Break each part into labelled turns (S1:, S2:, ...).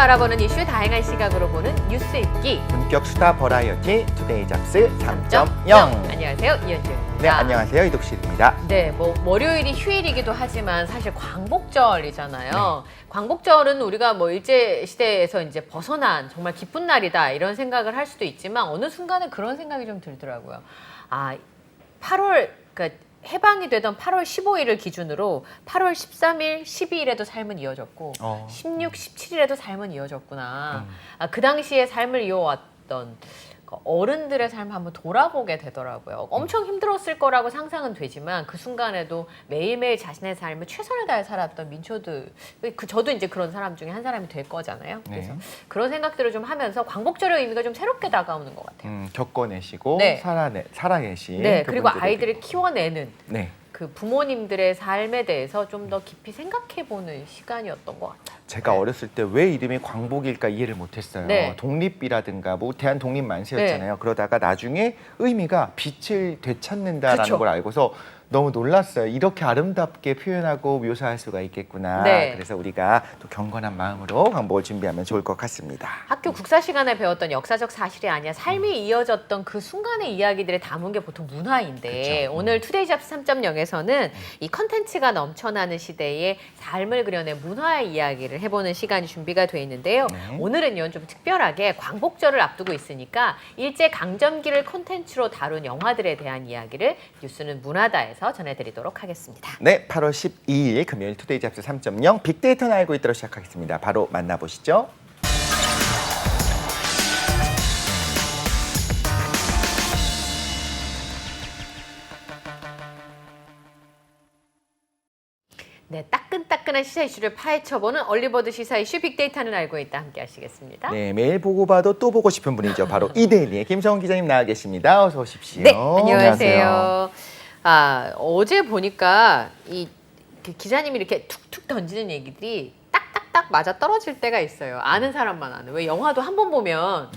S1: 알아보는 이슈 다양한 시각으로 보는 뉴스 읽기.
S2: 본격 수다 버라이어티 투데이 잡스 3.0.
S1: 안녕하세요, 이현주입니다.
S2: 네, 안녕하세요, 이독실입니다.
S1: 네, 뭐 월요일이 휴일이기도 하지만 사실 광복절이잖아요. 광복절은 우리가 뭐 일제 시대에서 이제 벗어난 정말 기쁜 날이다 이런 생각을 할 수도 있지만 어느 순간에 그런 생각이 좀 들더라고요. 아, 8월 그러니까 해방이 되던 8월 15일을 기준으로 8월 13일, 12일에도 삶은 이어졌고 16, 17일에도 삶은 이어졌구나. 아, 그 당시에 삶을 이어왔던 어른들의 삶을 한번 돌아보게 되더라고요. 엄청 힘들었을 거라고 상상은 되지만 그 순간에도 매일매일 자신의 삶을 최선을 다해 살았던 민초들, 저도 이제 그런 사람 중에 한 사람이 될 거잖아요. 그래서 그런 생각들을 좀 하면서 광복절의 의미가 좀 새롭게 다가오는 것 같아요.
S2: 겪어내시고
S1: 네.
S2: 살아내신
S1: 네, 그리고
S2: 그분들에게.
S1: 아이들을 키워내는
S2: 네.
S1: 그 부모님들의 삶에 대해서 좀 더 깊이 생각해보는 시간이었던 것 같아요.
S2: 제가 어렸을 때 왜 이름이 광복일까 이해를 못했어요.
S1: 네.
S2: 독립이라든가 뭐 대한 독립 만세였잖아요. 그러다가 나중에 의미가 빛을 되찾는다라는
S1: 그쵸.
S2: 걸 알고서 너무 놀랐어요. 이렇게 아름답게 표현하고 묘사할 수가 있겠구나.
S1: 네.
S2: 그래서 우리가 또 경건한 마음으로 광복을 준비하면 좋을 것 같습니다.
S1: 학교 국사 시간에 배웠던 역사적 사실이 아니라 삶이 이어졌던 그 순간의 이야기들을 담은 게 보통 문화인데
S2: 그쵸.
S1: 오늘 투데이 잡스 3.0에서는 이 컨텐츠가 넘쳐나는 시대의 삶을 그려낸 문화의 이야기를 해보는 시간이 준비가 돼 있는데요.
S2: 네.
S1: 오늘은요 좀 특별하게 광복절을 앞두고 있으니까 일제 강점기를 콘텐츠로 다룬 영화들에 대한 이야기를 뉴스는 문화다에서 전해드리도록 하겠습니다.
S2: 네, 8월 12일 금요일 투데이 잡스 3.0 빅데이터는 알고 있도록 시작하겠습니다. 바로 만나보시죠.
S1: 네, 따끈따끈한 시사 이슈를 파헤쳐보는 얼리버드 시사 이슈 빅데이터는 알고 있다 함께 하시겠습니다.
S2: 네, 매일 보고 봐도 또 보고 싶은 분이죠. 바로 이데일리의 김성훈 기자님 나와 계십니다. 어서 오십시오.
S1: 네, 안녕하세요. 아, 어제 보니까 그 기자님이 이렇게 툭툭 던지는 얘기들이 딱딱딱 맞아 떨어질 때가 있어요. 아는 사람만 아는. 왜 영화도 한 번 보면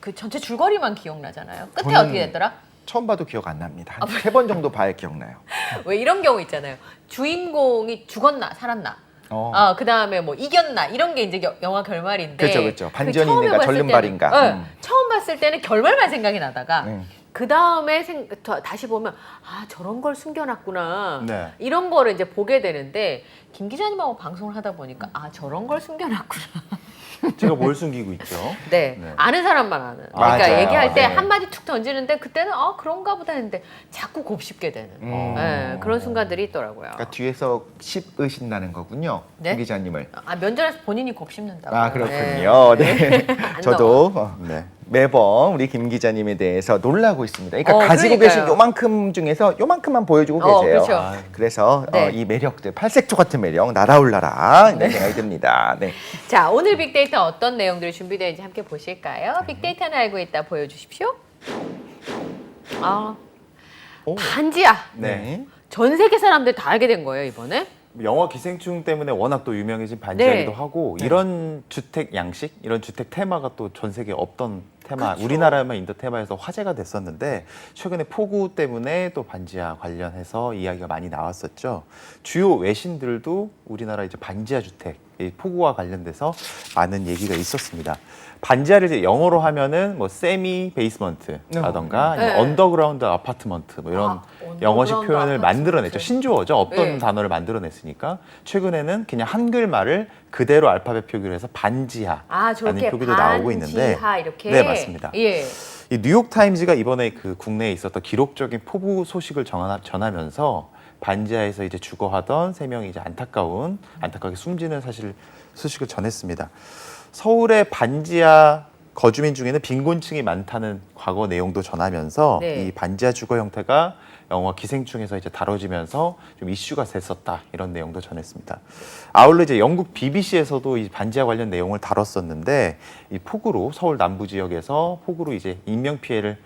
S1: 그 전체 줄거리만 기억나잖아요. 끝에
S2: 저는
S1: 어떻게 됐더라?
S2: 처음 봐도 기억 안 납니다. 한 3번 정도 봐야 기억나요.
S1: 왜 이런 경우 있잖아요. 주인공이 죽었나 살았나. 그 다음에 뭐 이겼나 이런 게 이제 영화 결말인데.
S2: 그렇죠. 반전이
S1: 처음에
S2: 있는가
S1: 봤을
S2: 절름발인가.
S1: 때는, 처음 봤을 때는 결말만 생각이 나다가
S2: 네.
S1: 그 다음에 다시 보면 아 저런 걸 숨겨놨구나.
S2: 네.
S1: 이런 거를 이제 보게 되는데 김 기자님하고 방송을 하다 보니까 아 저런 걸 숨겨놨구나.
S3: 제가 뭘 숨기고 있죠?
S1: 네.
S3: 네.
S1: 아는 사람만 아는. 그러니까
S2: 맞아요.
S1: 얘기할 때
S2: 네.
S1: 한마디 툭 던지는데 그때는 그런가 보다 했는데 자꾸 곱씹게 되는 네, 그런 순간들이 있더라고요.
S2: 그러니까 뒤에서 씹으신다는 거군요.
S1: 네?
S2: 김 기자님을.
S1: 아 면전에서 본인이 곱씹는다고.
S2: 아, 그렇군요. 네.
S1: 안
S2: 저도 매번 우리 김 기자님에 대해서 놀라고 있습니다. 그러니까 가지고
S1: 그러니까요.
S2: 계신 요만큼 중에서 요만큼만 보여주고 계세요.
S1: 그렇죠.
S2: 그래서
S1: 네.
S2: 이 매력들, 팔색조 같은 매력 날아올라라 이런 생각이 듭니다. 네.
S1: 자, 오늘 빅데이터 어떤 내용들이 준비되어 있는지 함께 보실까요? 빅데이터는 알고 있다 보여주십시오.
S2: 오.
S1: 반지하.
S2: 네.
S1: 전 세계 사람들 다 알게 된 거예요, 이번에.
S3: 영화 기생충 때문에 워낙 또 유명해진 반지하기도
S1: 네.
S3: 하고 이런 주택 양식, 이런 주택 테마가 또 전 세계에 없던 테마,
S1: 그쵸.
S3: 우리나라에만 있던 테마에서 화제가 됐었는데 최근에 폭우 때문에 또 반지하 관련해서 이야기가 많이 나왔었죠. 주요 외신들도 우리나라 이제 반지하 주택, 이 폭우와 관련돼서 많은 얘기가 있었습니다. 반지하를 이제 영어로 하면은 뭐 세미 베이스먼트라던가 아니면
S1: 네.
S3: 언더그라운드 아파트먼트 뭐 이런 영어식
S1: 언더그라운드
S3: 표현을 만들어냈죠.
S1: 아파트먼트.
S3: 신조어죠. 없던
S1: 네.
S3: 단어를 만들어냈으니까 최근에는 그냥 한글말을 그대로 알파벳 표기로 해서 반지하라는
S1: 저렇게
S3: 표기도 나오고 있는데
S1: 반지하 이렇게.
S3: 네, 맞습니다.
S1: 예.
S3: 이 뉴욕 타임즈가 이번에 그 국내에 있었던 기록적인 폭우 소식을 전하면서 반지하에서 이제 죽어하던 3명이 이제 안타깝게 숨지는 소식을 전했습니다. 서울의 반지하 거주민 중에는 빈곤층이 많다는 과거 내용도 전하면서
S1: 네.
S3: 이 반지하 주거 형태가 영화 기생충에서 이제 다뤄지면서 좀 이슈가 됐었다 이런 내용도 전했습니다. 아울러 이제 영국 BBC에서도 이 반지하 관련 내용을 다뤘었는데 이 폭우로 서울 남부 지역에서 폭우로 이제 인명 피해를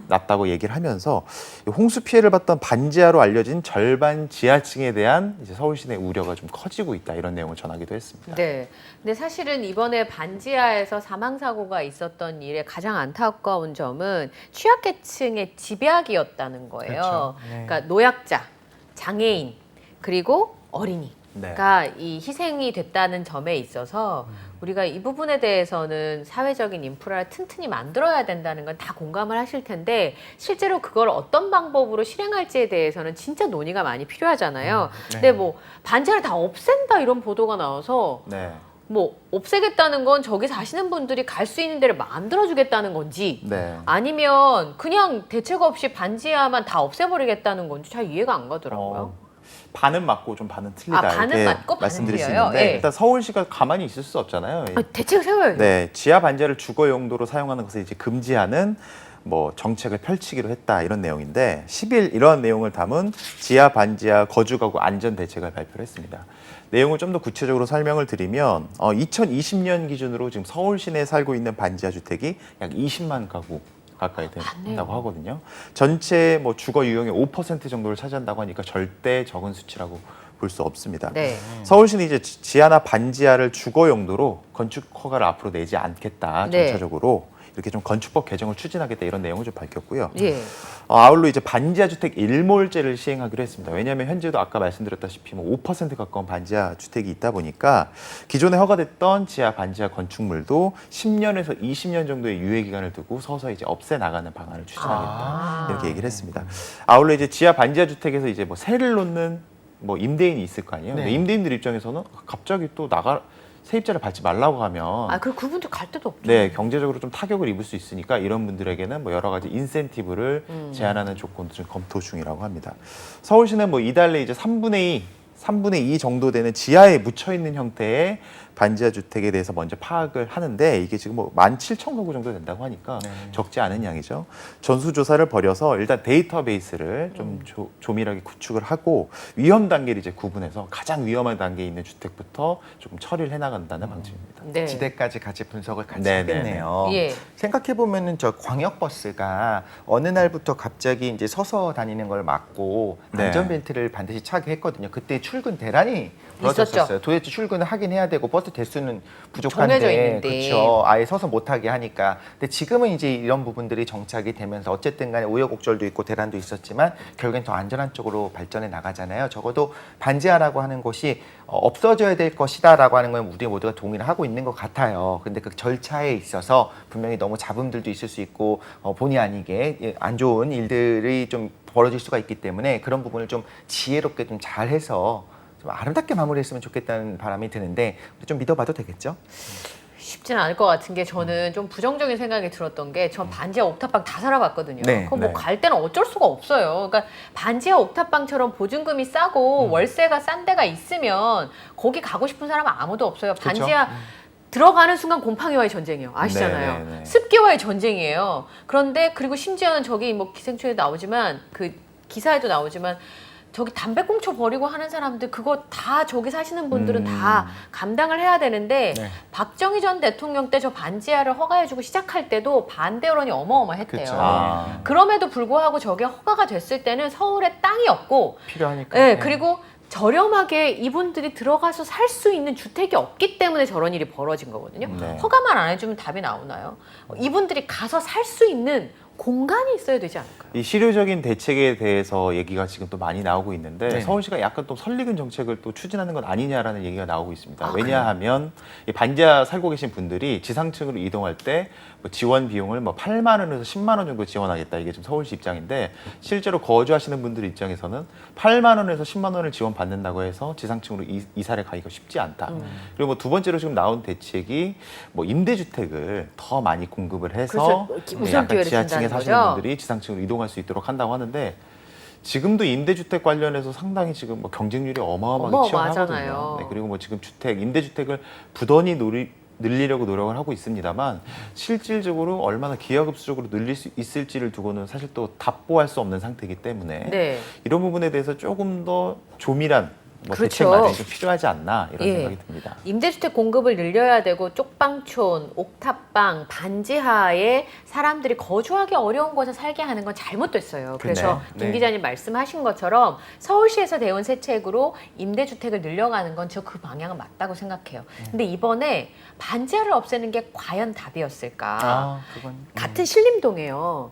S3: 났다고 얘기를 하면서 홍수 피해를 봤던 반지하로 알려진 절반 지하층에 대한 이제 서울시내 우려가 좀 커지고 있다 이런 내용을 전하기도 했습니다.
S1: 네. 근데 사실은 이번에 반지하에서 사망 사고가 있었던 일의 가장 안타까운 점은 취약계층의 집약이었다는 거예요.
S2: 그렇죠. 네.
S1: 그러니까 노약자, 장애인, 그리고 어린이.
S3: 네.
S1: 가 이 희생이 됐다는 점에 있어서 우리가 이 부분에 대해서는 사회적인 인프라를 튼튼히 만들어야 된다는 건 다 공감을 하실 텐데 실제로 그걸 어떤 방법으로 실행할지에 대해서는 진짜 논의가 많이 필요하잖아요. 근데 뭐 반지하를 다 없앤다 이런 보도가 나와서
S3: 네.
S1: 뭐 없애겠다는 건 저기 사시는 분들이 갈 수 있는 데를 만들어주겠다는 건지
S3: 네.
S1: 아니면 그냥 대책 없이 반지하만 다 없애버리겠다는 건지 잘 이해가 안 가더라고요.
S3: 반은 맞고 좀 반은 틀리다.
S1: 반은
S3: 이렇게
S1: 맞고 반은
S3: 말씀드릴 수
S1: 틀려요?
S3: 있는데
S1: 예.
S3: 일단 서울시가 가만히 있을 수 없잖아요.
S1: 대책을 세워야죠.
S3: 네, 지하 반지하를 주거 용도로 사용하는 것을 이제 금지하는 뭐 정책을 펼치기로 했다 이런 내용인데 10일 이러한 내용을 담은 지하 반지하 거주가구 안전 대책을 발표를 했습니다. 내용을 좀 더 구체적으로 설명을 드리면 2020년 기준으로 지금 서울 시내에 살고 있는 반지하 주택이 약 20만 가구 가까이 된다고 하거든요. 전체 뭐 주거 유형의 5% 정도를 차지한다고 하니까 절대 적은 수치라고 볼 수 없습니다.
S1: 네.
S3: 서울시는 이제 지하나 반지하를 주거 용도로 건축 허가를 앞으로 내지 않겠다.
S1: 네.
S3: 전체적으로 이렇게 좀 건축법 개정을 추진하겠다 이런 내용을 좀 밝혔고요.
S1: 예.
S3: 아울러 이제 반지하 주택 일몰제를 시행하기로 했습니다. 왜냐하면 현재도 아까 말씀드렸다시피 뭐 5% 가까운 반지하 주택이 있다 보니까 기존에 허가됐던 지하 반지하 건축물도 10년에서 20년 정도의 유예 기간을 두고 서서히 이제 없애 나가는 방안을 추진하겠다 이렇게 얘기를 했습니다. 아울러 이제 지하 반지하 주택에서 이제 뭐 세를 놓는 뭐 임대인이 있을 거 아니에요.
S2: 네.
S3: 근데 임대인들 입장에서는 갑자기 또 세입자를 받지 말라고 하면
S1: 그리고 그분들 갈 데도 없죠.
S3: 네, 경제적으로 좀 타격을 입을 수 있으니까 이런 분들에게는 뭐 여러 가지 인센티브를 제한하는 조건도 좀 검토 중이라고 합니다. 서울시는 뭐 이달 내 이제 3분의 2 정도 되는 지하에 묻혀 있는 형태의 반지하 주택에 대해서 먼저 파악을 하는데 이게 지금 뭐 17,000가구 정도 된다고 하니까 적지 않은 양이죠. 전수조사를 벌여서 일단 데이터베이스를 좀 조밀하게 구축을 하고 위험 단계를 이제 구분해서 가장 위험한 단계에 있는 주택부터 조금 처리를 해나간다는 방침입니다.
S1: 네.
S2: 지대까지 같이 분석을 같이
S3: 네,
S2: 하겠네요.
S1: 네, 네. 예.
S2: 생각해 보면은 저 광역버스가 어느 날부터 갑자기 이제 서서 다니는 걸 막고
S3: 네.
S2: 안전벨트를 반드시 차게 했거든요. 그때 출근 대란이 벌어졌었어요.
S1: 있었죠.
S2: 도대체 출근을 하긴 해야 되고 버스 대수는
S1: 정해져
S2: 부족한데,
S1: 있는데.
S2: 그렇죠. 아예 서서 못하게 하니까. 근데 지금은 이제 이런 부분들이 정착이 되면서 어쨌든간에 우여곡절도 있고 대란도 있었지만 결국엔 더 안전한 쪽으로 발전해 나가잖아요. 적어도 반지하라고 하는 것이 없어져야 될 것이다라고 하는 건 우리 모두가 동의를 하고 있는 것 같아요. 근데 그 절차에 있어서 분명히 너무 잡음들도 있을 수 있고 본의 아니게 안 좋은 일들이 좀 벌어질 수가 있기 때문에 그런 부분을 좀 지혜롭게 좀 잘해서 좀 아름답게 마무리했으면 좋겠다는 바람이 드는데 좀 믿어봐도 되겠죠?
S1: 쉽지는 않을 것 같은 게 저는 좀 부정적인 생각이 들었던 게 전 반지하 옥탑방 다 살아봤거든요.
S2: 네,
S1: 그럼 뭐
S3: 네.
S1: 갈 때는 어쩔 수가 없어요. 그러니까 반지하 옥탑방처럼 보증금이 싸고 월세가 싼 데가 있으면 거기 가고 싶은 사람은 아무도 없어요.
S2: 그쵸?
S1: 반지하 들어가는 순간 곰팡이와의 전쟁이에요. 아시잖아요.
S3: 네, 네, 네.
S1: 습기와의 전쟁이에요. 그런데 그리고 심지어는 저기 뭐 기생충에도 나오지만 그 기사에도 나오지만 저기 담배꽁초 버리고 하는 사람들 그거 다 저기 사시는 분들은 다 감당을 해야 되는데
S2: 네.
S1: 박정희 전 대통령 때 저 반지하를 허가해주고 시작할 때도 반대 여론이 어마어마했대요.
S2: 그쵸.
S1: 그럼에도 불구하고 저게 허가가 됐을 때는 서울에 땅이 없고
S2: 필요하니까.
S1: 네, 그리고 저렴하게 이분들이 들어가서 살 수 있는 주택이 없기 때문에 저런 일이 벌어진 거거든요.
S3: 네.
S1: 허가만 안 해주면 답이 나오나요? 이분들이 가서 살 수 있는 공간이 있어야 되지 않을까요?
S3: 이 실효적인 대책에 대해서 얘기가 지금 또 많이 나오고 있는데
S2: 네.
S3: 서울시가 약간 또 설익은 정책을 또 추진하는 건 아니냐라는 얘기가 나오고 있습니다.
S1: 아,
S3: 왜냐하면 이 반지하 살고 계신 분들이 지상층으로 이동할 때 뭐 지원 비용을 뭐 8만 원에서 10만 원 정도 지원하겠다. 이게 지금 서울시 입장인데 실제로 거주하시는 분들 입장에서는 8만 원에서 10만 원을 지원받는다고 해서 지상층으로 이사를 가기가 쉽지 않다. 그리고 뭐 두 번째로 지금 나온 대책이 뭐 임대주택을 더 많이 공급을 해서
S1: 그렇죠. 우선
S3: 약간
S1: 기회를
S3: 지하층에
S1: 준다는
S3: 사시는
S1: 거죠.
S3: 분들이 지상층으로 이동할 수 있도록 한다고 하는데 지금도 임대주택 관련해서 상당히 지금 뭐 경쟁률이 어마어마하게 치열하거든요.
S1: 어마어마하잖아요.
S3: 네, 그리고 뭐 지금 임대주택을 부단히 늘리려고 노력을 하고 있습니다만 실질적으로 얼마나 기하급수적으로 늘릴 수 있을지를 두고는 사실 또 답보할 수 없는 상태이기 때문에
S1: 네.
S3: 이런 부분에 대해서 조금 더 조밀한 뭐
S1: 그렇죠.
S3: 대책 마련이 좀 필요하지 않나 이런
S1: 예.
S3: 생각이 듭니다.
S1: 임대주택 공급을 늘려야 되고 쪽방촌, 옥탑방, 반지하에 사람들이 거주하기 어려운 곳에 살게 하는 건 잘못됐어요. 그래서
S2: 네.
S1: 김 기자님 말씀하신 것처럼 서울시에서 내온 새 책으로 임대주택을 늘려가는 건 저 그 방향은 맞다고 생각해요. 근데 이번에 반지하를 없애는 게 과연 답이었을까?
S2: 그건
S1: 같은 신림동에요.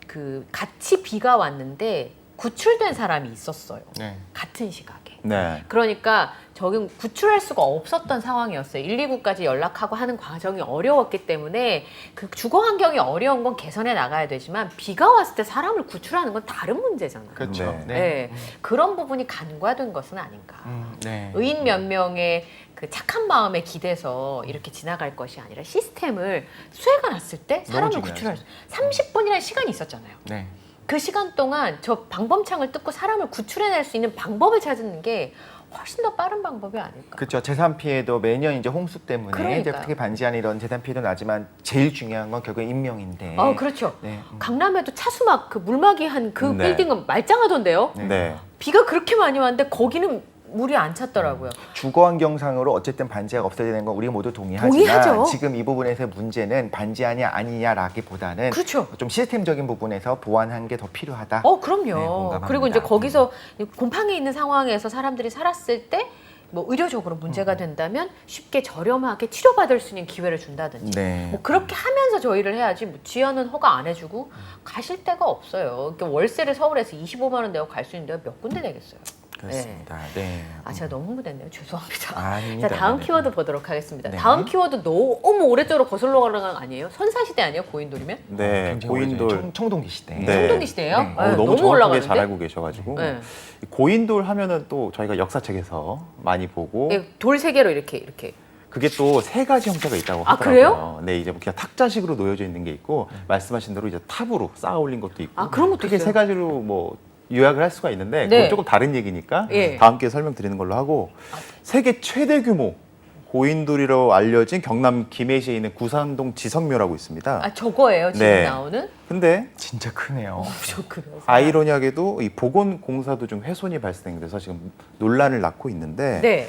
S1: 그 같이 비가 왔는데 구출된 사람이 있었어요.
S2: 네.
S1: 같은 시각에.
S3: 네.
S1: 그러니까 저기 구출할 수가 없었던 상황이었어요. 119까지 연락하고 하는 과정이 어려웠기 때문에 그 주거 환경이 어려운 건 개선해 나가야 되지만 비가 왔을 때 사람을 구출하는 건 다른 문제잖아요.
S2: 그렇죠.
S3: 네.
S1: 네. 그런 부분이 간과된 것은 아닌가.
S2: 네.
S1: 의인 몇 명의 그 착한 마음에 기대서 이렇게 지나갈 것이 아니라 시스템을 수해가 났을 때 사람을
S2: 중요하죠.
S1: 구출할 수 30분이라는 시간이 있었잖아요.
S2: 네.
S1: 그 시간 동안 저 방범창을 뜯고 사람을 구출해낼 수 있는 방법을 찾는 게 훨씬 더 빠른 방법이 아닐까.
S2: 그렇죠. 재산 피해도 매년 이제 홍수 때문에 이제
S1: 그러니까요.
S2: 특히 반지하는 이런 재산 피해도 나지만 제일 중요한 건 결국 인명인데.
S1: 그렇죠.
S2: 네.
S1: 강남에도 차수막 그 물막이 한 그
S3: 네.
S1: 빌딩은 말짱하던데요.
S3: 네.
S1: 비가 그렇게 많이 왔는데 거기는 물이 안 찼더라고요.
S2: 주거 환경상으로 어쨌든 반지하가 없어야 되는 건 우리 모두 동의하지만
S1: 동의하죠.
S2: 지금 이 부분에서의 문제는 반지하냐 아니냐라기보다는
S1: 그렇죠.
S2: 좀 시스템적인 부분에서 보완한 게 더 필요하다.
S1: 그럼요.
S2: 네, 공감합니다.
S1: 그리고 이제 거기서 곰팡이 있는 상황에서 사람들이 살았을 때 뭐 의료적으로 문제가 된다면 쉽게 저렴하게 치료받을 수 있는 기회를 준다든지
S2: 네.
S1: 뭐 그렇게 하면서 저희를 해야지 뭐 지연은 허가 안 해주고 가실 데가 없어요. 그러니까 월세를 서울에서 25만 원 내고 갈 수 있는 데가 몇 군데 되겠어요.
S2: 그렇습니다. 네.
S1: 제가 너무 흥분했네요. 죄송합니다.
S2: 아닙니다.
S1: 자, 다음
S2: 네.
S1: 키워드 보도록 하겠습니다.
S2: 네.
S1: 다음 키워드 너무 오래도록 거슬러 가는 거 아니에요? 선사시대 아니에요? 고인돌이면?
S3: 네.
S2: 굉장히
S3: 고인돌.
S2: 오래전에 청동기 시대.
S3: 네.
S1: 청동기 시대예요?
S2: 네.
S3: 너무 정확하게
S1: 올라가는데?
S3: 잘 알고 계셔가지고
S1: 네.
S3: 고인돌 하면은 또 저희가 역사책에서 많이 보고
S1: 네, 돌 세 개로 이렇게
S3: 그게 또 세 가지 형태가 있다고
S1: 아,
S3: 하더라고요.
S1: 그래요?
S3: 네, 이제 뭐 그냥 탁자식으로 놓여져 있는 게 있고 말씀하신 대로 이제 탑으로 쌓아 올린 것도 있고.
S1: 아, 그런 것도
S3: 크게
S1: 있어요?
S3: 세 가지로 뭐 요약을 할 수가 있는데
S1: 네.
S3: 그건 조금 다른 얘기니까
S1: 예.
S3: 다음 기회에 설명드리는 걸로 하고 세계 최대 규모 고인돌이로 알려진 경남 김해시에 있는 구산동 지성묘라고 있습니다.
S1: 저거예요 지금
S3: 네.
S1: 나오는?
S3: 근데
S2: 진짜 크네요.
S1: 그래서
S3: 아이러니하게도 이 보건공사도 좀 훼손이 발생돼서 지금 논란을 낳고 있는데
S1: 네.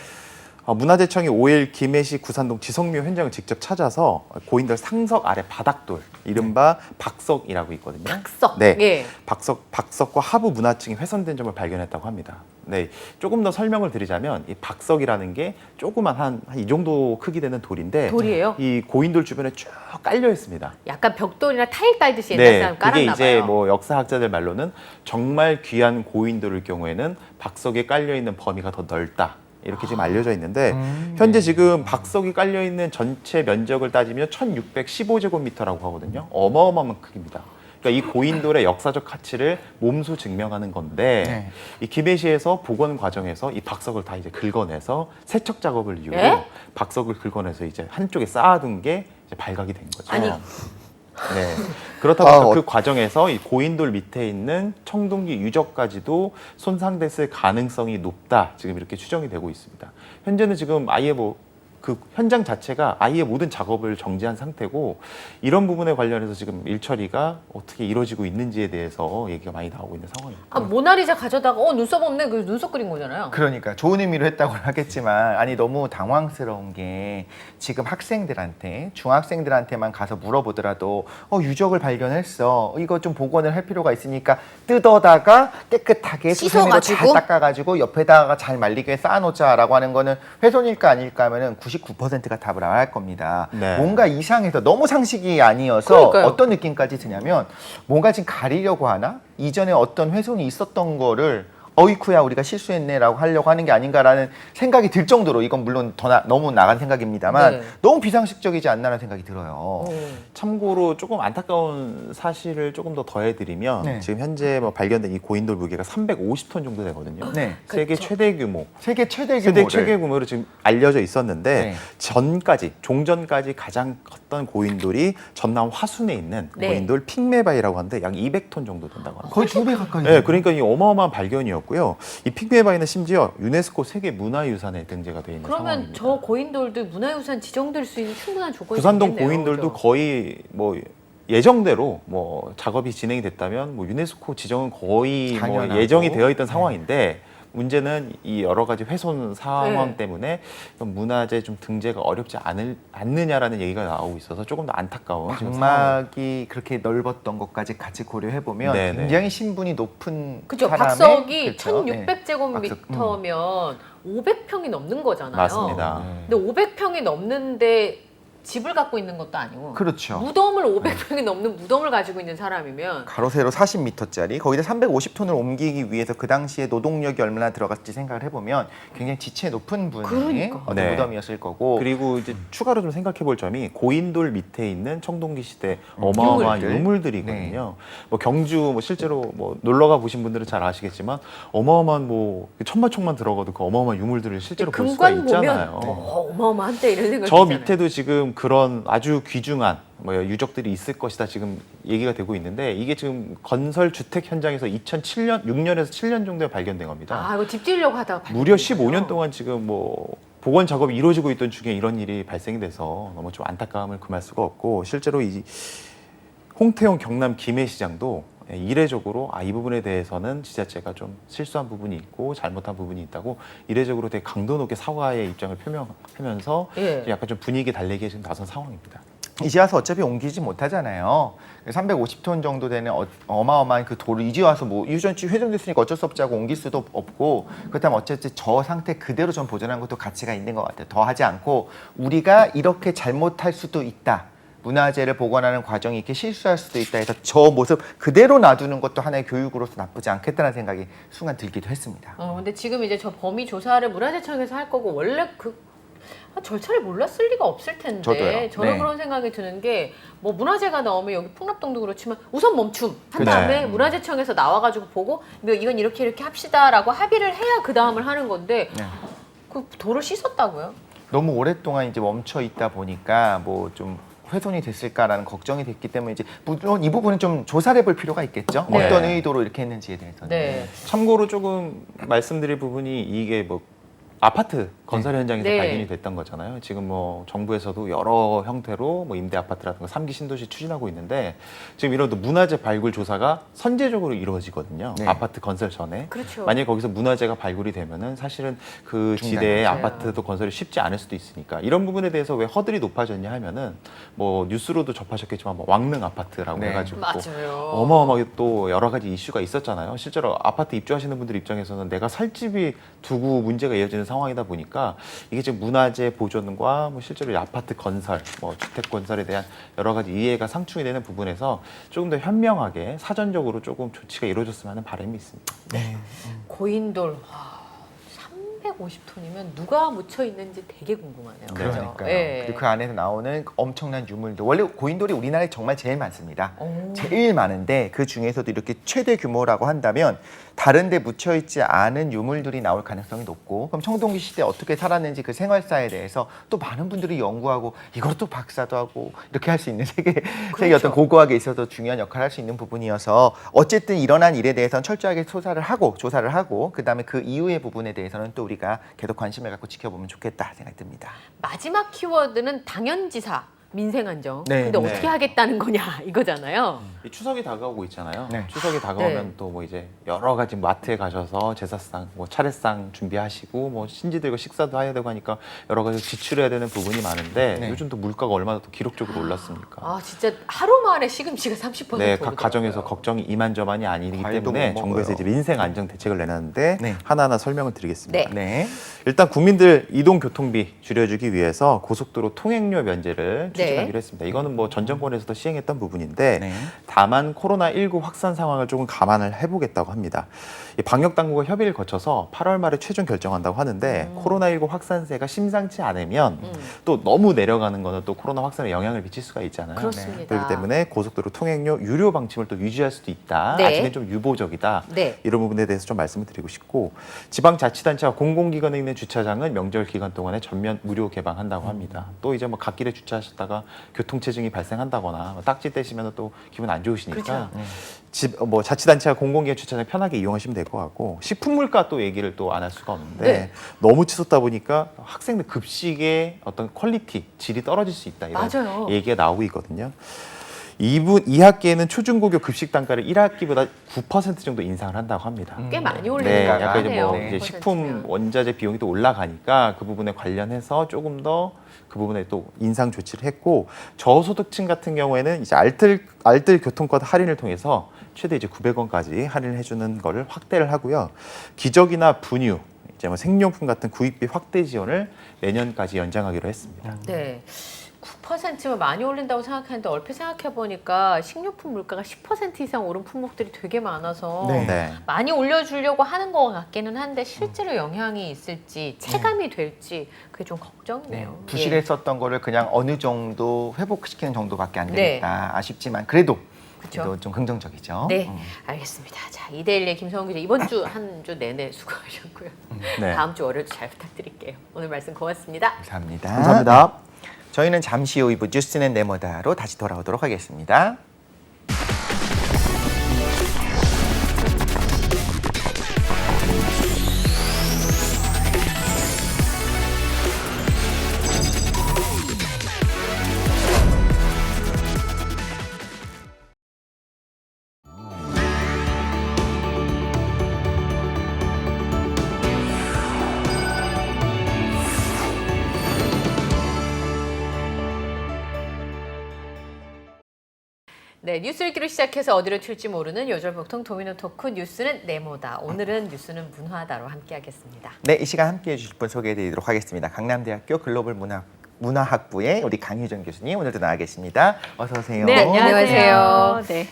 S3: 문화재청이 5일 김해시 구산동 지성묘 현장을 직접 찾아서 고인돌 상석 아래 바닥돌 이른바 박석이라고 있거든요.
S1: 박석.
S3: 네.
S1: 예.
S3: 박석과 하부 문화층이 훼손된 점을 발견했다고 합니다. 네, 조금 더 설명을 드리자면 이 박석이라는 게 조그만 한 이 정도 크기 되는 돌인데
S1: 돌이에요?
S3: 이 고인돌 주변에 쭉 깔려 있습니다.
S1: 약간 벽돌이나 타일 깔듯이 옛날 사람
S3: 그게
S1: 깔았나
S3: 이제
S1: 봐요.
S3: 뭐 역사학자들 말로는 정말 귀한 고인돌일 경우에는 박석에 깔려 있는 범위가 더 넓다. 이렇게 지금 알려져 있는데 현재 지금 박석이 깔려 있는 전체 면적을 따지면 1,615제곱미터라고 하거든요. 어마어마한 크기입니다. 그러니까 이 고인돌의 역사적 가치를 몸소 증명하는 건데
S2: 네.
S3: 이 김해시에서 복원 과정에서 이 박석을 다 이제 긁어내서 세척 작업을 이유로
S1: 예?
S3: 박석을 긁어내서 이제 한쪽에 쌓아둔 게 이제 발각이 된 거죠.
S1: 아니.
S3: 네. 그렇다 보니까 그 과정에서 이 고인돌 밑에 있는 청동기 유적까지도 손상됐을 가능성이 높다. 지금 이렇게 추정이 되고 있습니다. 현재는 지금 아예 뭐 그 현장 자체가 아예 모든 작업을 정지한 상태고 이런 부분에 관련해서 지금 일처리가 어떻게 이루어지고 있는지에 대해서 얘기가 많이 나오고 있는 상황입니다.
S1: 모나리자 가져다가 눈썹 없네. 그 눈썹 그린 거잖아요.
S2: 그러니까 좋은 의미로 했다고 하겠지만 아니 너무 당황스러운 게 지금 학생들한테 중학생들한테만 가서 물어보더라도 유적을 발견했어 이거 좀 복원을 할 필요가 있으니까 뜯어다가 깨끗하게 수세미로 잘
S1: 씻어가지고?
S2: 닦아가지고 옆에다가 잘 말리게 쌓아놓자라고 하는 거는 훼손일까 아닐까 하면은 99%가 답을 안 할 겁니다.
S3: 네.
S2: 뭔가 이상해서 너무 상식이 아니어서
S1: 그러니까요.
S2: 어떤 느낌까지 드냐면 뭔가 지금 가리려고 하나? 이전에 어떤 훼손이 있었던 거를 어이쿠야 우리가 실수했네라고 하려고 하는 게 아닌가라는 생각이 들 정도로 이건 물론 너무 나간 생각입니다만
S1: 네.
S2: 너무 비상식적이지 않나라는 생각이 들어요.
S3: 참고로 조금 안타까운 사실을 조금 더 더해드리면
S2: 네.
S3: 지금 현재 뭐 발견된 이 고인돌 무게가 350톤 정도 되거든요.
S2: 네.
S3: 세계
S1: 그렇죠.
S3: 최대 규모.
S2: 세계 최대
S3: 세대
S2: 규모를
S3: 최대 규모로 지금 알려져 있었는데
S2: 네.
S3: 종전까지 가장 컸던 고인돌이 전남 화순에 있는
S1: 네.
S3: 고인돌 핑메바이라고 하는데 약 200톤 정도 된다고 합니다.
S2: 거의 2배 가까이.
S3: 네, 그러니까 이 어마어마한 발견이었고요. 이 핑메바이는 심지어 유네스코 세계 문화유산에 등재가 되어 있는
S1: 그러면
S3: 상황입니다.
S1: 저 고인돌도 문화유산 지정될 수 있는 충분한 조건이
S3: 구산동
S1: 있겠네요.
S3: 고인돌도
S1: 그죠?
S3: 거의 뭐 예정대로 뭐 작업이 진행이 됐다면 뭐 유네스코 지정은 거의 뭐
S2: 당연하고.
S3: 예정이 되어 있던 상황인데 문제는 이 여러 가지 훼손 상황
S1: 네.
S3: 때문에 좀 문화재 좀 등재가 어렵지 않느냐라는 얘기가 나오고 있어서 조금 더 안타까운 지금 상황입니다.
S2: 방막이 그렇게 넓었던 것까지 같이 고려해 보면
S3: 네네.
S2: 굉장히 신분이 높은
S1: 그죠.
S2: 사람의
S1: 박석이
S2: 그렇죠. 네.
S1: 1600제곱미터면 500평이 넘는 거잖아요.
S3: 맞습니다.
S1: 근데 500평이 넘는데 집을 갖고 있는 것도 아니고
S2: 그렇죠.
S1: 무덤을 500평이 넘는 무덤을 가지고 있는 사람이면
S2: 가로 세로 40m짜리 거기다 350톤을 옮기기 위해서 그 당시에 노동력이 얼마나 들어갔지 생각을 해보면 굉장히 지체 높은 분의
S1: 그러니까.
S2: 어떤
S3: 네.
S2: 무덤이었을 거고
S3: 그리고 이제 추가로 좀 생각해 볼 점이 고인돌 밑에 있는 청동기 시대 어마어마한
S2: 유물들.
S3: 유물들이거든요. 뭐 경주 뭐 실제로 뭐 놀러 가 보신 분들은 잘 아시겠지만 어마어마한 뭐 천마총만 들어가도 그 어마어마한 유물들을 실제로 볼 수가
S1: 금관 보면
S3: 있잖아요.
S1: 어마어마한데 이런 생각이
S3: 저
S1: 들잖아요.
S3: 밑에도 지금 그런 아주 귀중한 뭐 유적들이 있을 것이다 지금 얘기가 되고 있는데 이게 지금 건설 주택 현장에서 2007년 6년에서 7년 정도에 발견된 겁니다.
S1: 아 이거 집 지으려고 하다가
S3: 무려
S1: 발견된 거예요?
S3: 15년 동안 지금 뭐 복원 작업이 이루어지고 있던 중에 이런 일이 발생이 돼서 너무 좀 안타까움을 금할 수가 없고 실제로 이 홍태용 경남 김해시장도 이례적으로 이 부분에 대해서는 지자체가 좀 실수한 부분이 있고 잘못한 부분이 있다고 이례적으로 되게 강도 높게 사과의 입장을 표명하면서
S1: 예.
S3: 약간 좀 분위기 달래기에 지금 나선 상황입니다.
S2: 이제 와서 어차피 옮기지 못하잖아요. 350톤 정도 되는 어마어마한 그 돌을 이제 와서 뭐 유전치 훼손됐으니까 어쩔 수 없지 하고 옮길 수도 없고 그렇다면 어쨌든 저 상태 그대로 좀 보존하는 것도 가치가 있는 것 같아요. 더 하지 않고 우리가 이렇게 잘못할 수도 있다. 문화재를 복원하는 과정이 이렇게 실수할 수도 있다 해서 저 모습 그대로 놔두는 것도 하나의 교육으로서 나쁘지 않겠다는 생각이 순간 들기도 했습니다.
S1: 근데 지금 이제 저 범위 조사를 문화재청에서 할 거고 원래 절차를 몰랐을 리가 없을 텐데
S2: 저도요.
S1: 저는
S2: 네.
S1: 그런 생각이 드는 게 뭐 문화재가 나오면 여기 풍납동도 그렇지만 우선 멈춤 한
S3: 네.
S1: 다음에 문화재청에서 나와가지고 보고 이건 이렇게 합시다라고 합의를 해야 그 다음을 하는 건데
S2: 네.
S1: 그 돌을 씻었다고요?
S2: 너무 오랫동안 이제 멈춰 있다 보니까 뭐 좀 훼손이 됐을까라는 걱정이 됐기 때문에 이제 물론 이 부분은 좀 조사를 해볼 필요가 있겠죠.
S3: 네.
S2: 어떤 의도로 이렇게 했는지에 대해서는.
S1: 네.
S3: 참고로 조금 말씀드릴 부분이 이게 뭐 아파트 건설 현장에서
S1: 네.
S3: 발견이 됐던 거잖아요. 지금 뭐 정부에서도 여러 형태로 뭐 임대 아파트라든가 3기 신도시 추진하고 있는데 지금 이런 문화재 발굴 조사가 선제적으로 이루어지거든요.
S2: 네.
S3: 아파트 건설 전에.
S1: 그렇죠.
S3: 만약에 거기서 문화재가 발굴이 되면은 사실은 그
S2: 중단.
S3: 지대의
S1: 맞아요.
S3: 아파트도 건설이 쉽지 않을 수도 있으니까 이런 부분에 대해서 왜 허들이 높아졌냐 하면은 뭐 뉴스로도 접하셨겠지만 뭐 왕릉 아파트라고
S2: 네.
S3: 해가지고 또
S1: 맞아요.
S3: 어마어마하게 또 여러 가지 이슈가 있었잖아요. 실제로 아파트 입주하시는 분들 입장에서는 내가 살 집이 두고 문제가 이어지는 상황이다 보니까 이게 지금 문화재 보존과 뭐 실제로 이 아파트 건설, 뭐 주택 건설에 대한 여러 가지 이해가 상충이 되는 부분에서 조금 더 현명하게 사전적으로 조금 조치가 이루어졌으면 하는 바람이 있습니다.
S2: 네.
S1: 고인돌 350톤이면 누가 묻혀 있는지 되게 궁금하네요. 그죠?
S2: 그러니까요.
S1: 예.
S2: 그리고 그 안에서 나오는 엄청난 유물들. 원래 고인돌이 우리나라에 정말 제일 많습니다.
S1: 오.
S2: 제일 많은데 그 중에서도 이렇게 최대 규모라고 한다면 다른 데 묻혀 있지 않은 유물들이 나올 가능성이 높고 그럼 청동기 시대 어떻게 살았는지 그 생활사에 대해서 또 많은 분들이 연구하고 이걸 또 박사도 하고 이렇게 할 수 있는 세계 어떤 고고학에 있어서 중요한 역할을 할 수 있는 부분이어서 어쨌든 일어난 일에 대해서는 철저하게 조사를 하고 그다음에 그 이후의 부분에 대해서는 또 우리가 계속 관심을 갖고 지켜보면 좋겠다 생각이 듭니다.
S1: 마지막 키워드는 당연지사 민생안정.
S2: 네,
S1: 근데
S3: 네.
S1: 어떻게 하겠다는 거냐 이거잖아요.
S3: 이 추석이 다가오고 있잖아요.
S2: 네.
S3: 추석이 다가오면
S1: 네.
S3: 또 뭐 이제 여러 가지 마트에 가셔서 제사상, 뭐 차례상 준비하시고 뭐 신지들과 식사도 해야 되고 하니까 여러 가지 지출해야 되는 부분이 많은데
S2: 네.
S3: 요즘 또 물가가 얼마나 또 기록적으로 올랐습니까?
S1: 아 진짜 하루 만에 시금치가 30%
S3: 네, 각
S1: 오르더라고요.
S3: 가정에서 걱정이 이만저만이 아니기
S2: 과일도
S3: 때문에
S2: 못
S3: 정부에서
S2: 먹어요.
S3: 이제 민생 안정 대책을 내놨는데
S2: 네.
S3: 하나하나 설명을 드리겠습니다.
S1: 네.
S2: 네.
S3: 일단 국민들 이동 교통비 줄여주기 위해서 고속도로 통행료 면제를
S1: 네.
S3: 추진하기로 했습니다. 이거는 뭐 전 정권에서도 시행했던 부분인데
S2: 네.
S3: 다만 코로나19 확산 상황을 조금 감안을 해보겠다고 합니다. 이 방역 당국과 협의를 거쳐서 8월 말에 최종 결정한다고 하는데 코로나19 확산세가 심상치 않으면 또 너무 내려가는 거는 또 코로나 확산에 영향을 미칠 수가 있잖아요.
S1: 그렇습니다.
S3: 그렇기 때문에 고속도로 통행료 유료 방침을 또 유지할 수도 있다.
S1: 네.
S3: 아직은 좀 유보적이다.
S1: 네.
S3: 이런 부분에 대해서 좀 말씀을 드리고 싶고 지방자치단체와 공공기관에 있는 주차장은 명절 기간 동안에 전면 무료 개방한다고 합니다. 또 이제 뭐 갓길에 주차하셨다가 교통체증이 발생한다거나 뭐 딱지 떼시면 또 기분 안 좋으시니까
S1: 그렇죠.
S3: 뭐 자치단체와 공공기관 주차장 편하게 이용하시면 될 것 같고 식품물가 또 얘기를 또 안 할 수가 없는데
S1: 네.
S3: 너무 치솟다 보니까 학생들 급식의 어떤 퀄리티, 질이 떨어질 수 있다 이런
S1: 맞아요.
S3: 얘기가 나오고 있거든요. 2학기에는 초중고교 급식 단가를 1학기보다 9% 정도 인상을 한다고 합니다.
S1: 꽤 많이 올리는
S3: 네,
S1: 것
S3: 약간 이제
S1: 같네요.
S3: 뭐 이제 식품 원자재 비용이 또 올라가니까 그 부분에 관련해서 조금 더 그 부분에 또 인상 조치를 했고 저소득층 같은 경우에는 이제 알뜰 교통카드 할인을 통해서 최대 이제 900원까지 할인을 해주는 거를 확대를 하고요. 기저귀나 분유, 이제 뭐 생료품 같은 구입비 확대 지원을 내년까지 연장하기로 했습니다.
S1: 네. 9%면 많이 올린다고 생각했는데 얼핏 생각해 보니까 식료품 물가가 10% 이상 오른 품목들이 되게 많아서
S3: 네.
S1: 많이 올려주려고 하는 것 같기는 한데 실제로 영향이 있을지 체감이 될지 그게 좀 걱정이네요.
S2: 부실에 썼던 거를 그냥 어느 정도 회복시키는 정도밖에 안
S1: 네.
S2: 되겠다. 아쉽지만 그래도
S1: 그쵸?
S2: 그래도 좀 긍정적이죠.
S1: 네, 알겠습니다. 자, 2대1의 김성훈 기자 이번 주 한 주 내내 수고하셨고요.
S3: 네.
S1: 다음 주 월요일도 잘 부탁드릴게요. 오늘 말씀 고맙습니다.
S2: 감사합니다.
S3: 감사합니다.
S2: 저희는 잠시 후 2부 뉴스는 네모다로 다시 돌아오도록 하겠습니다.
S1: 네, 뉴스 읽기로 시작해서 어디로 튈지 모르는 요절복통 도미노 토크 뉴스는 네모다. 오늘은 뉴스는 문화다로 함께하겠습니다.
S2: 네, 이 시간 함께해 주실 분 소개해드리도록 하겠습니다. 강남대학교 글로벌 문화학부의 우리 강유정 교수님 오늘도 나와 계십니다. 어서 오세요.
S1: 네, 안녕하세요.
S4: 네.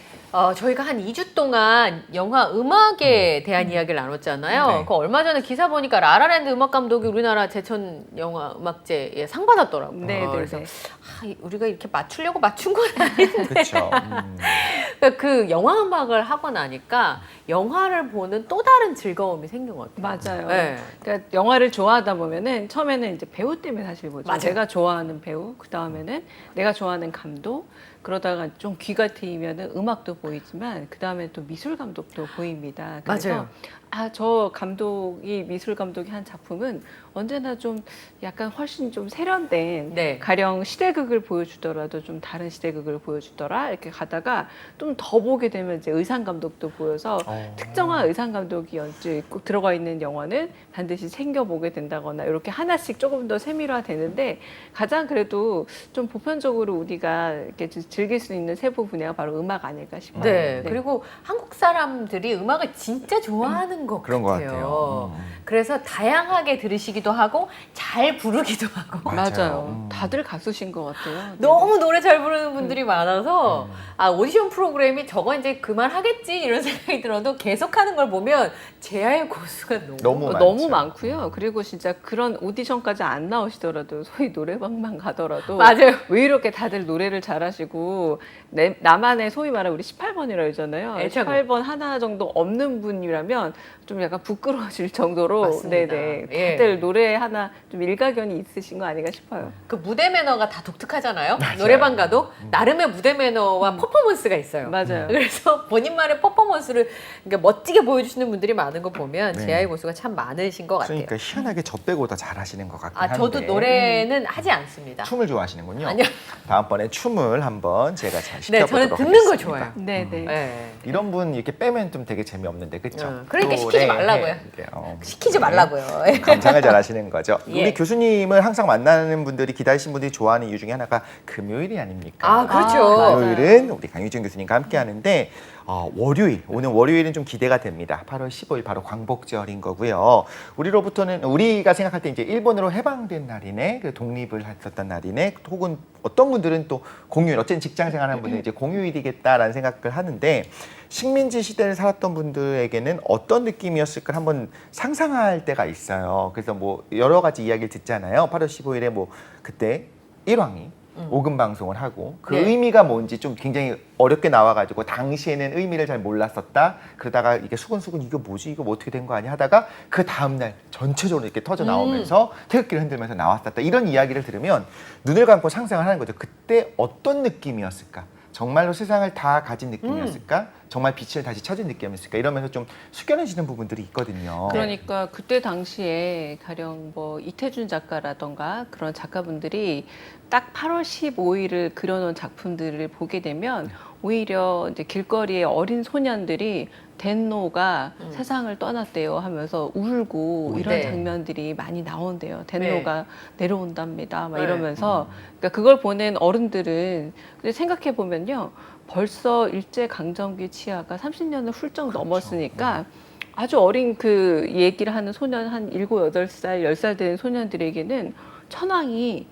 S1: 저희가 한 2주 동안 영화 음악에 대한 이야기를 나눴잖아요.
S2: 네.
S1: 그 얼마 전에 기사 보니까 라라랜드 음악 감독이 우리나라 제천 영화 음악제에 상 받았더라고요.
S4: 네,
S1: 그래서
S4: 네.
S1: 우리가 이렇게 맞추려고 맞춘 건 아닌데
S2: 그렇죠.
S1: 그러니까 그 영화 음악을 하고 나니까 영화를 보는 또 다른 즐거움이 생긴 것 같아요.
S4: 맞아요.
S1: 네.
S4: 그러니까 영화를 좋아하다 보면은 처음에는 이제 배우 때문에 사실 보죠.
S1: 맞아요.
S4: 내가 좋아하는 배우, 그 다음에는 내가 좋아하는 감독, 그러다가 좀 귀가 트이면은 음악도 보이지만 그 다음에 또 미술 감독도 보입니다. 그래서
S1: 맞아요.
S4: 저 감독이 미술 감독이 한 작품은 언제나 좀 약간 훨씬 좀 세련된
S1: 네.
S4: 가령 시대극을 보여주더라도 좀 다른 시대극을 보여주더라 이렇게 가다가 좀 더 보게 되면 이제 의상 감독도 보여서 특정한 의상 감독이 꼭 들어가 있는 영화는 반드시 챙겨보게 된다거나 이렇게 하나씩 조금 더 세밀화되는데 가장 그래도 좀 보편적으로 우리가 이렇게 즐길 수 있는 세부 분야가 바로 음악 아닐까 싶어요.
S1: 네. 그리고 한국 사람들이 음악을 진짜 좋아하는 것
S2: 그런 것
S1: 같아요.
S2: 같아요.
S1: 그래서 다양하게 들으시기도 하고 잘 부르기도 하고
S4: 맞아요. 다들 가수신 것 같아요. 네.
S1: 너무 노래 잘 부르는 분들이 많아서 오디션 프로그램이 저거 이제 그만하겠지 이런 생각이 들어도 계속하는 걸 보면 제아의 고수가
S2: 너무
S4: 너무
S2: 많죠.
S4: 많고요. 그리고 진짜 그런 오디션까지 안 나오시더라도 소위 노래방만 가더라도
S1: 맞아요.
S4: 왜 이렇게 다들 노래를 잘하시고 나만의 소위 말하는 우리 18번이라고 그러잖아요.
S1: 애창곡.
S4: 18번 하나 정도 없는 분이라면 좀 약간 부끄러워질 정도로
S1: 맞습니다.
S4: 네네
S1: 예.
S4: 다들 노래 하나 좀 일가견이 있으신 거 아닌가 싶어요.
S1: 그 무대 매너가 다 독특하잖아요. 노래방 가도 나름의 무대 매너와 퍼포먼스가 있어요.
S4: 맞아요.
S1: 그래서 본인만의 퍼포먼스를 그러니까 멋지게 보여주시는 분들이 많은 거 보면
S2: 네.
S1: 제아의 고수가 참 많으신 것 같아요.
S2: 그러니까 희한하게 저 빼고 다 잘하시는 것 같긴 한데.
S1: 저도 노래는 하지 않습니다.
S2: 춤을 좋아하시는군요.
S1: 아니요.
S2: 다음번에 춤을 한번 제가 잘
S1: 네,
S2: 시켜보도록
S1: 저는 듣는 걸
S2: 하겠습니다.
S1: 좋아해요.
S4: 네네.
S1: 네.
S2: 이런 분 이렇게 빼면 좀 되게 재미없는데 그렇죠?
S1: 그러니까 시키지 말라고요. 시키지 말라고요.
S2: 감상을 잘하시는 거죠.
S1: 예.
S2: 우리 교수님을 항상 만나는 분들이 기다리신 분들이 좋아하는 이유 중에 하나가 금요일이 아닙니까?
S1: 그렇죠.
S4: 맞아요.
S2: 금요일은 우리 강유진 교수님과 함께 하는데 월요일, 오늘 월요일은 좀 기대가 됩니다. 8월 15일 바로 광복절인 거고요. 우리로부터는 우리가 생각할 때 이제 일본으로 해방된 날이네, 그 독립을 했었던 날이네, 혹은 어떤 분들은 또 공휴일, 어쨌든 직장 생활하는 분들은 이제 공휴일이겠다라는 생각을 하는데 식민지 시대를 살았던 분들에게는 어떤 느낌이었을까 한번 상상할 때가 있어요. 그래서 뭐 여러 가지 이야기를 듣잖아요. 8월 15일에 뭐 그때 일왕이 5금 방송을 하고 그
S1: 네.
S2: 의미가 뭔지 좀 굉장히 어렵게 나와가지고 당시에는 의미를 잘 몰랐었다. 그러다가 이게 수근수근 이거 뭐지? 이거 뭐 어떻게 된 거 아니야? 하다가 그 다음날 전체적으로 이렇게 터져 나오면서 태극기를 흔들면서 나왔었다. 이런 이야기를 들으면 눈을 감고 상상을 하는 거죠. 그때 어떤 느낌이었을까? 정말로 세상을 다 가진 느낌이었을까? 정말 빛을 다시 찾은 느낌이었을까? 이러면서 좀 숙연해지는 부분들이 있거든요.
S4: 그러니까 그때 당시에 가령 뭐 이태준 작가라던가 그런 작가분들이 딱 8월 15일을 그려놓은 작품들을 보게 되면 오히려 이제 길거리에 어린 소년들이 덴노가 세상을 떠났대요 하면서 울고 이런
S1: 네.
S4: 장면들이 많이 나온대요. 덴노가 내려온답니다. 막
S1: 네.
S4: 이러면서 그러니까 그걸 보낸 어른들은 근데 생각해 보면요. 벌써 일제 강점기 치하가 30년을 훌쩍 넘었으니까 아주 어린 그 얘기를 하는 소년 한 7, 8살, 10살 되는 소년들에게는 천황이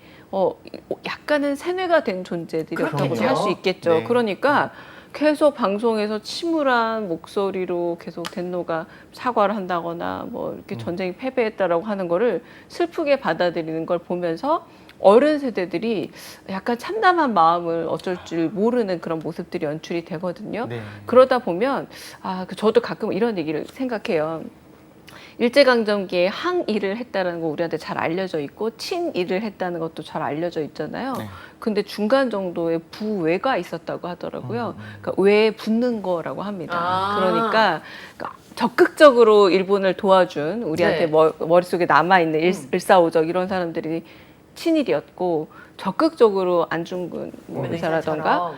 S4: 약간은 세뇌가 된 존재들이었다고
S1: 그렇겠죠.
S4: 할 수 있겠죠.
S2: 네.
S4: 그러니까 계속 방송에서 침울한 목소리로 계속 덴노가 사과를 한다거나 뭐 이렇게 전쟁이 패배했다라고 하는 거를 슬프게 받아들이는 걸 보면서 어른 세대들이 약간 참담한 마음을 어쩔 줄 모르는 그런 모습들이 연출이 되거든요.
S2: 네.
S4: 그러다 보면 저도 가끔 이런 얘기를 생각해요. 일제강점기에 항일을 했다는 거 우리한테 잘 알려져 있고 친일을 했다는 것도 잘 알려져 있잖아요.
S2: 네.
S4: 근데 중간 정도의 부외가 있었다고 하더라고요. 그러니까 외에 붙는 거라고 합니다.
S1: 아.
S4: 그러니까 적극적으로 일본을 도와준 우리한테
S1: 네.
S4: 머릿속에 남아있는 일사오적 이런 사람들이 친일이었고 적극적으로 안중근 뭐 의사라던가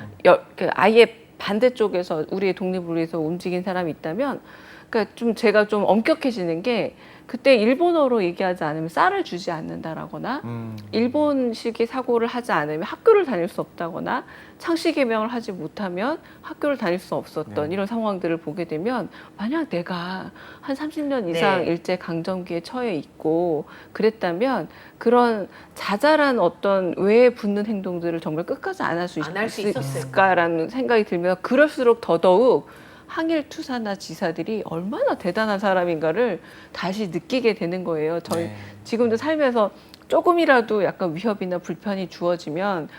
S4: 아예 반대쪽에서 우리의 독립을 위해서 움직인 사람이 있다면 그러니까 좀 제가 좀 엄격해지는 게 그때 일본어로 얘기하지 않으면 쌀을 주지 않는다라거나 일본식의 사고를 하지 않으면 학교를 다닐 수 없다거나 창씨 개명을 하지 못하면 학교를 다닐 수 없었던
S2: 네.
S4: 이런 상황들을 보게 되면 만약 내가 한 30년 이상
S1: 네.
S4: 일제 강점기에 처해 있고 그랬다면 그런 자잘한 어떤 외에 붙는 행동들을 정말 끝까지 안 할 수
S1: 안할수 있었을까?
S4: 있을까라는 생각이 들면서 그럴수록 더더욱 항일 투사나 지사들이 얼마나 대단한 사람인가를 다시 느끼게 되는 거예요. 저희
S2: 네.
S4: 지금도 살면서 조금이라도 약간 위협이나 불편이 주어지면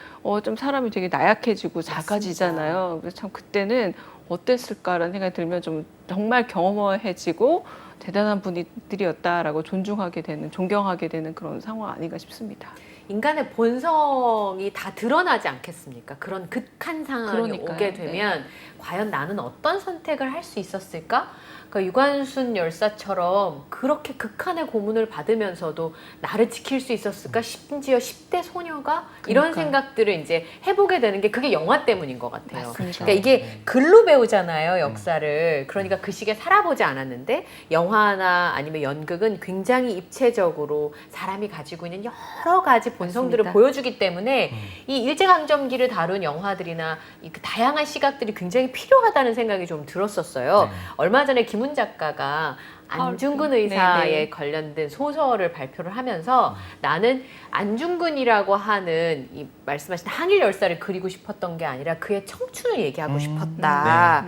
S4: 좀 사람이 되게 나약해지고 작아지잖아요. 그래서 참 그때는 어땠을까라는 생각이 들면 좀 정말 경험해지고 대단한 분들이었다라고 존중하게 되는, 존경하게 되는 그런 상황 아닌가 싶습니다.
S1: 인간의 본성이 다 드러나지 않겠습니까? 그런 극한 상황이
S4: 그러니까요.
S1: 오게 되면 과연 나는 어떤 선택을 할 수 있었을까? 그러니까 유관순 열사처럼 그렇게 극한의 고문을 받으면서도 나를 지킬 수 있었을까? 심지어 10대 소녀가 이런
S4: 그러니까요.
S1: 생각들을 이제 해보게 되는 게 그게 영화 때문인 것 같아요.
S4: 맞습니다.
S1: 그러니까 이게 글로 배우잖아요, 역사를. 그러니까 그 시기에 살아보지 않았는데 영화나 아니면 연극은 굉장히 입체적으로 사람이 가지고 있는 여러 가지 본성들을
S4: 맞습니다.
S1: 보여주기 때문에 이 일제강점기를 다룬 영화들이나 이 다양한 시각들이 굉장히 필요하다는 생각이 좀 들었었어요.
S2: 네.
S1: 얼마 전에 김훈 작가가 안중근
S4: 네,
S1: 의사에
S4: 네.
S1: 관련된 소설을 발표를 하면서 나는 안중근이라고 하는 이 말씀하신 항일 열사를 그리고 싶었던 게 아니라 그의 청춘을 얘기하고 싶었다.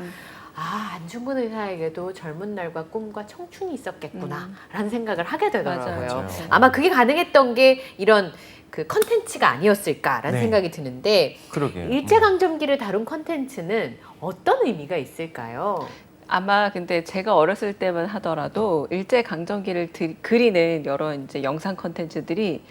S1: 안중근 의사에게도 젊은 날과 꿈과 청춘이 있었겠구나 라는 생각을 하게 되더라고요.
S4: 맞아요.
S1: 아마 그게 가능했던 게 이런 그 컨텐츠가 아니었을까라는
S2: 네.
S1: 생각이 드는데
S3: 그러게요.
S1: 일제강점기를 다룬 컨텐츠는 어떤 의미가 있을까요?
S4: 아마 근데 제가 어렸을 때만 하더라도 일제 강점기를 그리는 여러 이제 영상 컨텐츠들이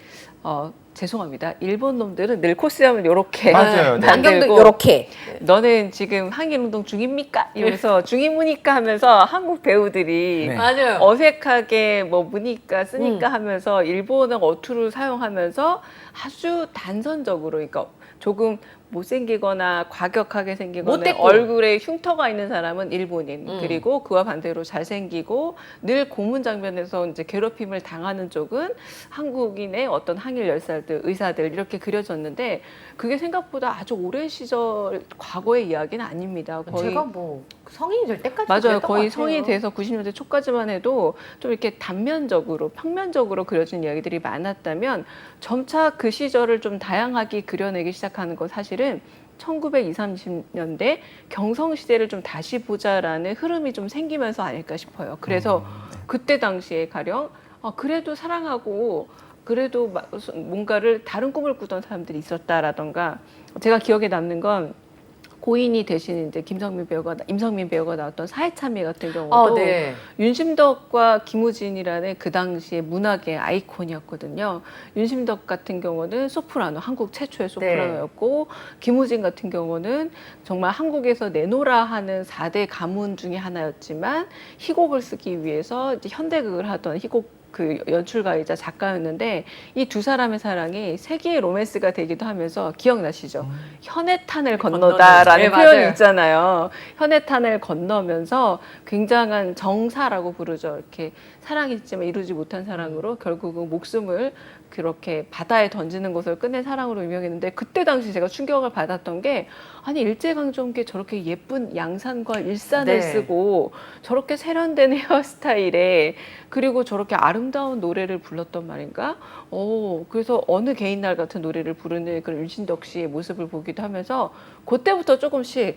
S4: 죄송합니다. 일본 놈들은 늘 코스염을 요렇게
S2: 맞아요. 네.
S1: 안경도
S4: 만들고
S1: 이렇게
S4: 너는 지금 항일운동 중입니까? 이러면서 중입니까? 하면서 한국 배우들이
S2: 네.
S1: 맞아요.
S4: 어색하게 뭐 무니까 쓰니까 하면서 일본어 어투를 사용하면서 아주 단선적으로 그러니까 조금 못생기거나 과격하게 생기거나
S1: 못됐고.
S4: 얼굴에 흉터가 있는 사람은 일본인 그리고 그와 반대로 잘생기고 늘 고문 장면에서 이제 괴롭힘을 당하는 쪽은 한국인의 어떤 항일 열사들 의사들 이렇게 그려졌는데 그게 생각보다 아주 오랜 시절 과거의 이야기는 아닙니다. 거의
S1: 제가 뭐 성인이 될 때까지
S4: 맞아요.
S1: 그랬던
S4: 거의
S1: 것 같아요.
S4: 성인이 돼서 90년대 초까지만 해도 좀 이렇게 단면적으로, 평면적으로 그려진 이야기들이 많았다면 점차 그 시절을 좀 다양하게 그려내기 시작하는 건 사실은 1920, 30년대 경성시대를 좀 다시 보자라는 흐름이 좀 생기면서 아닐까 싶어요. 그래서 그때 당시에 가령 그래도 사랑하고 그래도 뭔가를 다른 꿈을 꾸던 사람들이 있었다라던가 제가 기억에 남는 건 고인이 대신 이제 임성민 배우가 나왔던 사회참여 같은 경우도
S1: 네.
S4: 윤심덕과 김우진이라는 그 당시의 문학의 아이콘이었거든요. 윤심덕 같은 경우는 소프라노, 한국 최초의 소프라노였고 김우진 같은 경우는 정말 한국에서 내노라 하는 4대 가문 중에 하나였지만 희곡을 쓰기 위해서 이제 현대극을 하던 희곡 그 연출가이자 작가였는데 이 두 사람의 사랑이 세계의 로맨스가 되기도 하면서 기억나시죠? 현해탄을 건너다라는
S1: 네,
S4: 표현이
S1: 맞아요.
S4: 있잖아요. 현해탄을 건너면서 굉장한 정사라고 부르죠. 이렇게 사랑했지만 이루지 못한 사랑으로 결국은 목숨을 그렇게 바다에 던지는 것을 끝낸 사랑으로 유명했는데 그때 당시 제가 충격을 받았던 게 아니 일제강점기에 저렇게 예쁜 양산과 일산을
S1: 네.
S4: 쓰고 저렇게 세련된 헤어스타일에 그리고 저렇게 아름다운 노래를 불렀던 말인가? 그래서 어느 개인 날 같은 노래를 부르는 그런 윤신덕 씨의 모습을 보기도 하면서 그때부터 조금씩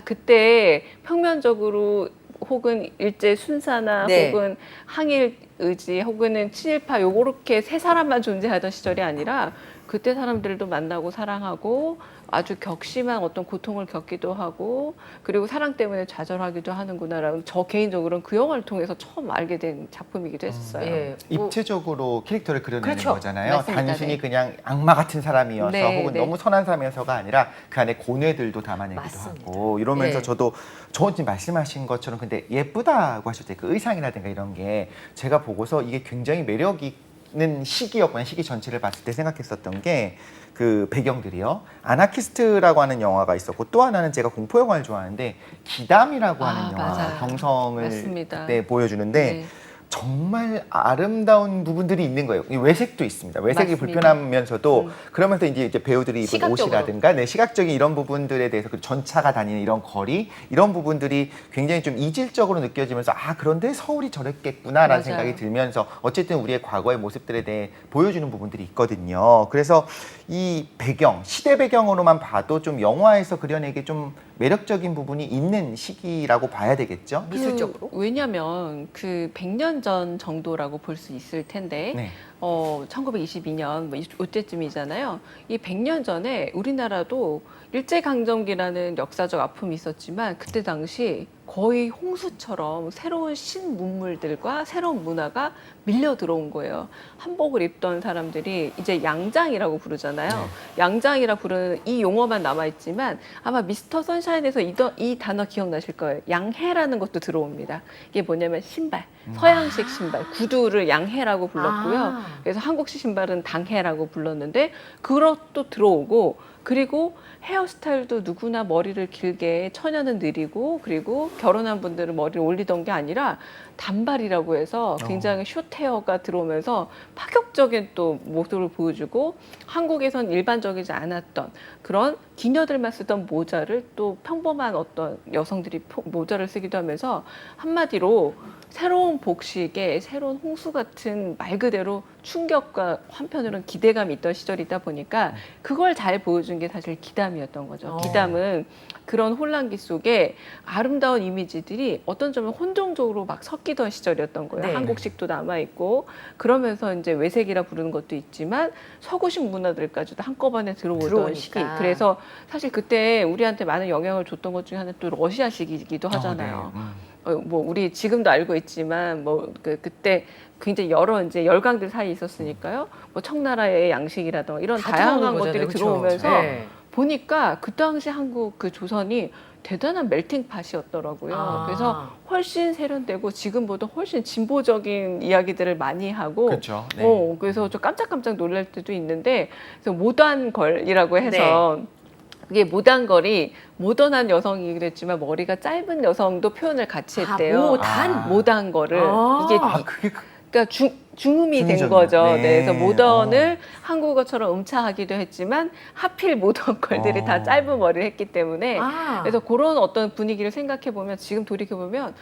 S4: 그때 평면적으로 혹은 일제 순사나
S1: 네.
S4: 혹은 항일 의지 혹은 친일파 요렇게 세 사람만 존재하던 시절이 아니라 그때 사람들도 만나고 사랑하고 아주 격심한 어떤 고통을 겪기도 하고 그리고 사랑 때문에 좌절하기도 하는구나라는 저 개인적으로는 그 영화를 통해서 처음 알게 된 작품이기도 했었어요.
S1: 예.
S2: 입체적으로 캐릭터를 그려내는
S1: 그렇죠.
S2: 거잖아요.
S4: 맞습니다.
S2: 단순히
S4: 네.
S2: 그냥 악마 같은 사람이어서
S4: 네,
S2: 혹은
S4: 네.
S2: 너무 선한 사람이어서가 아니라 그 안에 고뇌들도 담아내기도
S1: 맞습니다.
S2: 하고 이러면서
S1: 예.
S2: 저도 지금 말씀하신 것처럼 근데 예쁘다고 하실 때 그 의상이라든가 이런 게 제가 보고서 이게 굉장히 매력 있는 시기였구나. 시기 전체를 봤을 때 생각했었던 게 그 배경들이요. 아나키스트라고 하는 영화가 있었고 또 하나는 제가 공포 영화를 좋아하는데 기담이라고 하는 영화
S4: 맞아요.
S2: 경성을
S4: 맞습니다.
S2: 그때 보여주는데
S4: 네.
S2: 정말 아름다운 부분들이 있는 거예요. 이 외색도 있습니다. 외색이
S4: 맞습니다.
S2: 불편하면서도 그러면서 이제 배우들이 입은
S1: 시각적으로.
S2: 옷이라든가 시각적인 이런 부분들에 대해서 그 전차가 다니는 이런 거리 이런 부분들이 굉장히 좀 이질적으로 느껴지면서 그런데 서울이 저랬겠구나라는
S4: 맞아요.
S2: 생각이 들면서 어쨌든 우리의 과거의 모습들에 대해 보여주는 부분들이 있거든요. 그래서 이 배경, 시대 배경으로만 봐도 좀 영화에서 그려내기 좀 매력적인 부분이 있는 시기라고 봐야 되겠죠.
S1: 미술적으로?
S4: 왜냐하면 그 100년 전 정도라고 볼 수 있을 텐데
S2: 네.
S4: 1922년 뭐 이때쯤이잖아요. 이 100년 전에 우리나라도 일제강점기라는 역사적 아픔이 있었지만 그때 당시 거의 홍수처럼 새로운 신문물들과 새로운 문화가 밀려 들어온 거예요. 한복을 입던 사람들이 이제 양장이라고 부르잖아요. 양장이라 부르는 이 용어만 남아있지만 아마 미스터 선샤인에서 이 단어 기억나실 거예요. 양해라는 것도 들어옵니다. 이게 뭐냐면 신발, 서양식 신발, 구두를 양해라고 불렀고요. 그래서 한국식 신발은 당해라고 불렀는데 그것도 들어오고 그리고 헤어스타일도 누구나 머리를 길게 처녀는 느리고 그리고 결혼한 분들은 머리를 올리던 게 아니라 단발이라고 해서 굉장히 숏헤어가 들어오면서 파격적인 또 모습을 보여주고 한국에선 일반적이지 않았던 그런 기녀들만 쓰던 모자를 또 평범한 어떤 여성들이 모자를 쓰기도 하면서 한마디로 새로운 복식에 새로운 홍수 같은 말 그대로 충격과 한편으로는 기대감이 있던 시절이다 보니까 그걸 잘 보여준 게 사실 기담이었던 거죠. 기담은 그런 혼란기 속에 아름다운 이미지들이 어떤 점은 혼종적으로 막 섞이던 시절이었던 거예요.
S1: 네.
S4: 한국식도 남아있고 그러면서 이제 외색이라 부르는 것도 있지만 서구식 문화들까지도 한꺼번에 들어오던
S1: 들어오니까.
S4: 시기. 그래서 사실 그때 우리한테 많은 영향을 줬던 것 중에 하나는 또 러시아식이기도 하잖아요. 뭐 우리 지금도 알고 있지만 뭐 그때 굉장히 여러 이제 열강들 사이에 있었으니까요. 뭐 청나라의 양식이라든가 이런
S1: 다
S4: 다양한
S1: 들어오는
S4: 것들이
S1: 거잖아요.
S4: 들어오면서
S1: 네.
S4: 보니까 그 당시 한국 그 조선이 대단한 멜팅팟이었더라고요. 그래서 훨씬 세련되고 지금보다 훨씬 진보적인 이야기들을 많이 하고
S2: 그렇죠. 네.
S4: 그래서 좀 깜짝깜짝 놀랄 때도 있는데 그래서 모던 걸이라고 해서 이게 모단걸이 모던한 여성이기도 했지만 머리가 짧은 여성도 표현을 같이 했대요. 모단거를 이게
S2: 그게
S4: 그러니까 중음이 된
S2: 중의적이네요.
S4: 거죠.
S2: 네.
S4: 네, 그래서 모던을 한국어처럼 음차하기도 했지만 하필 모던 걸들이 다 짧은 머리를 했기 때문에 그래서 그런 어떤 분위기를 생각해 보면 지금 돌이켜 보면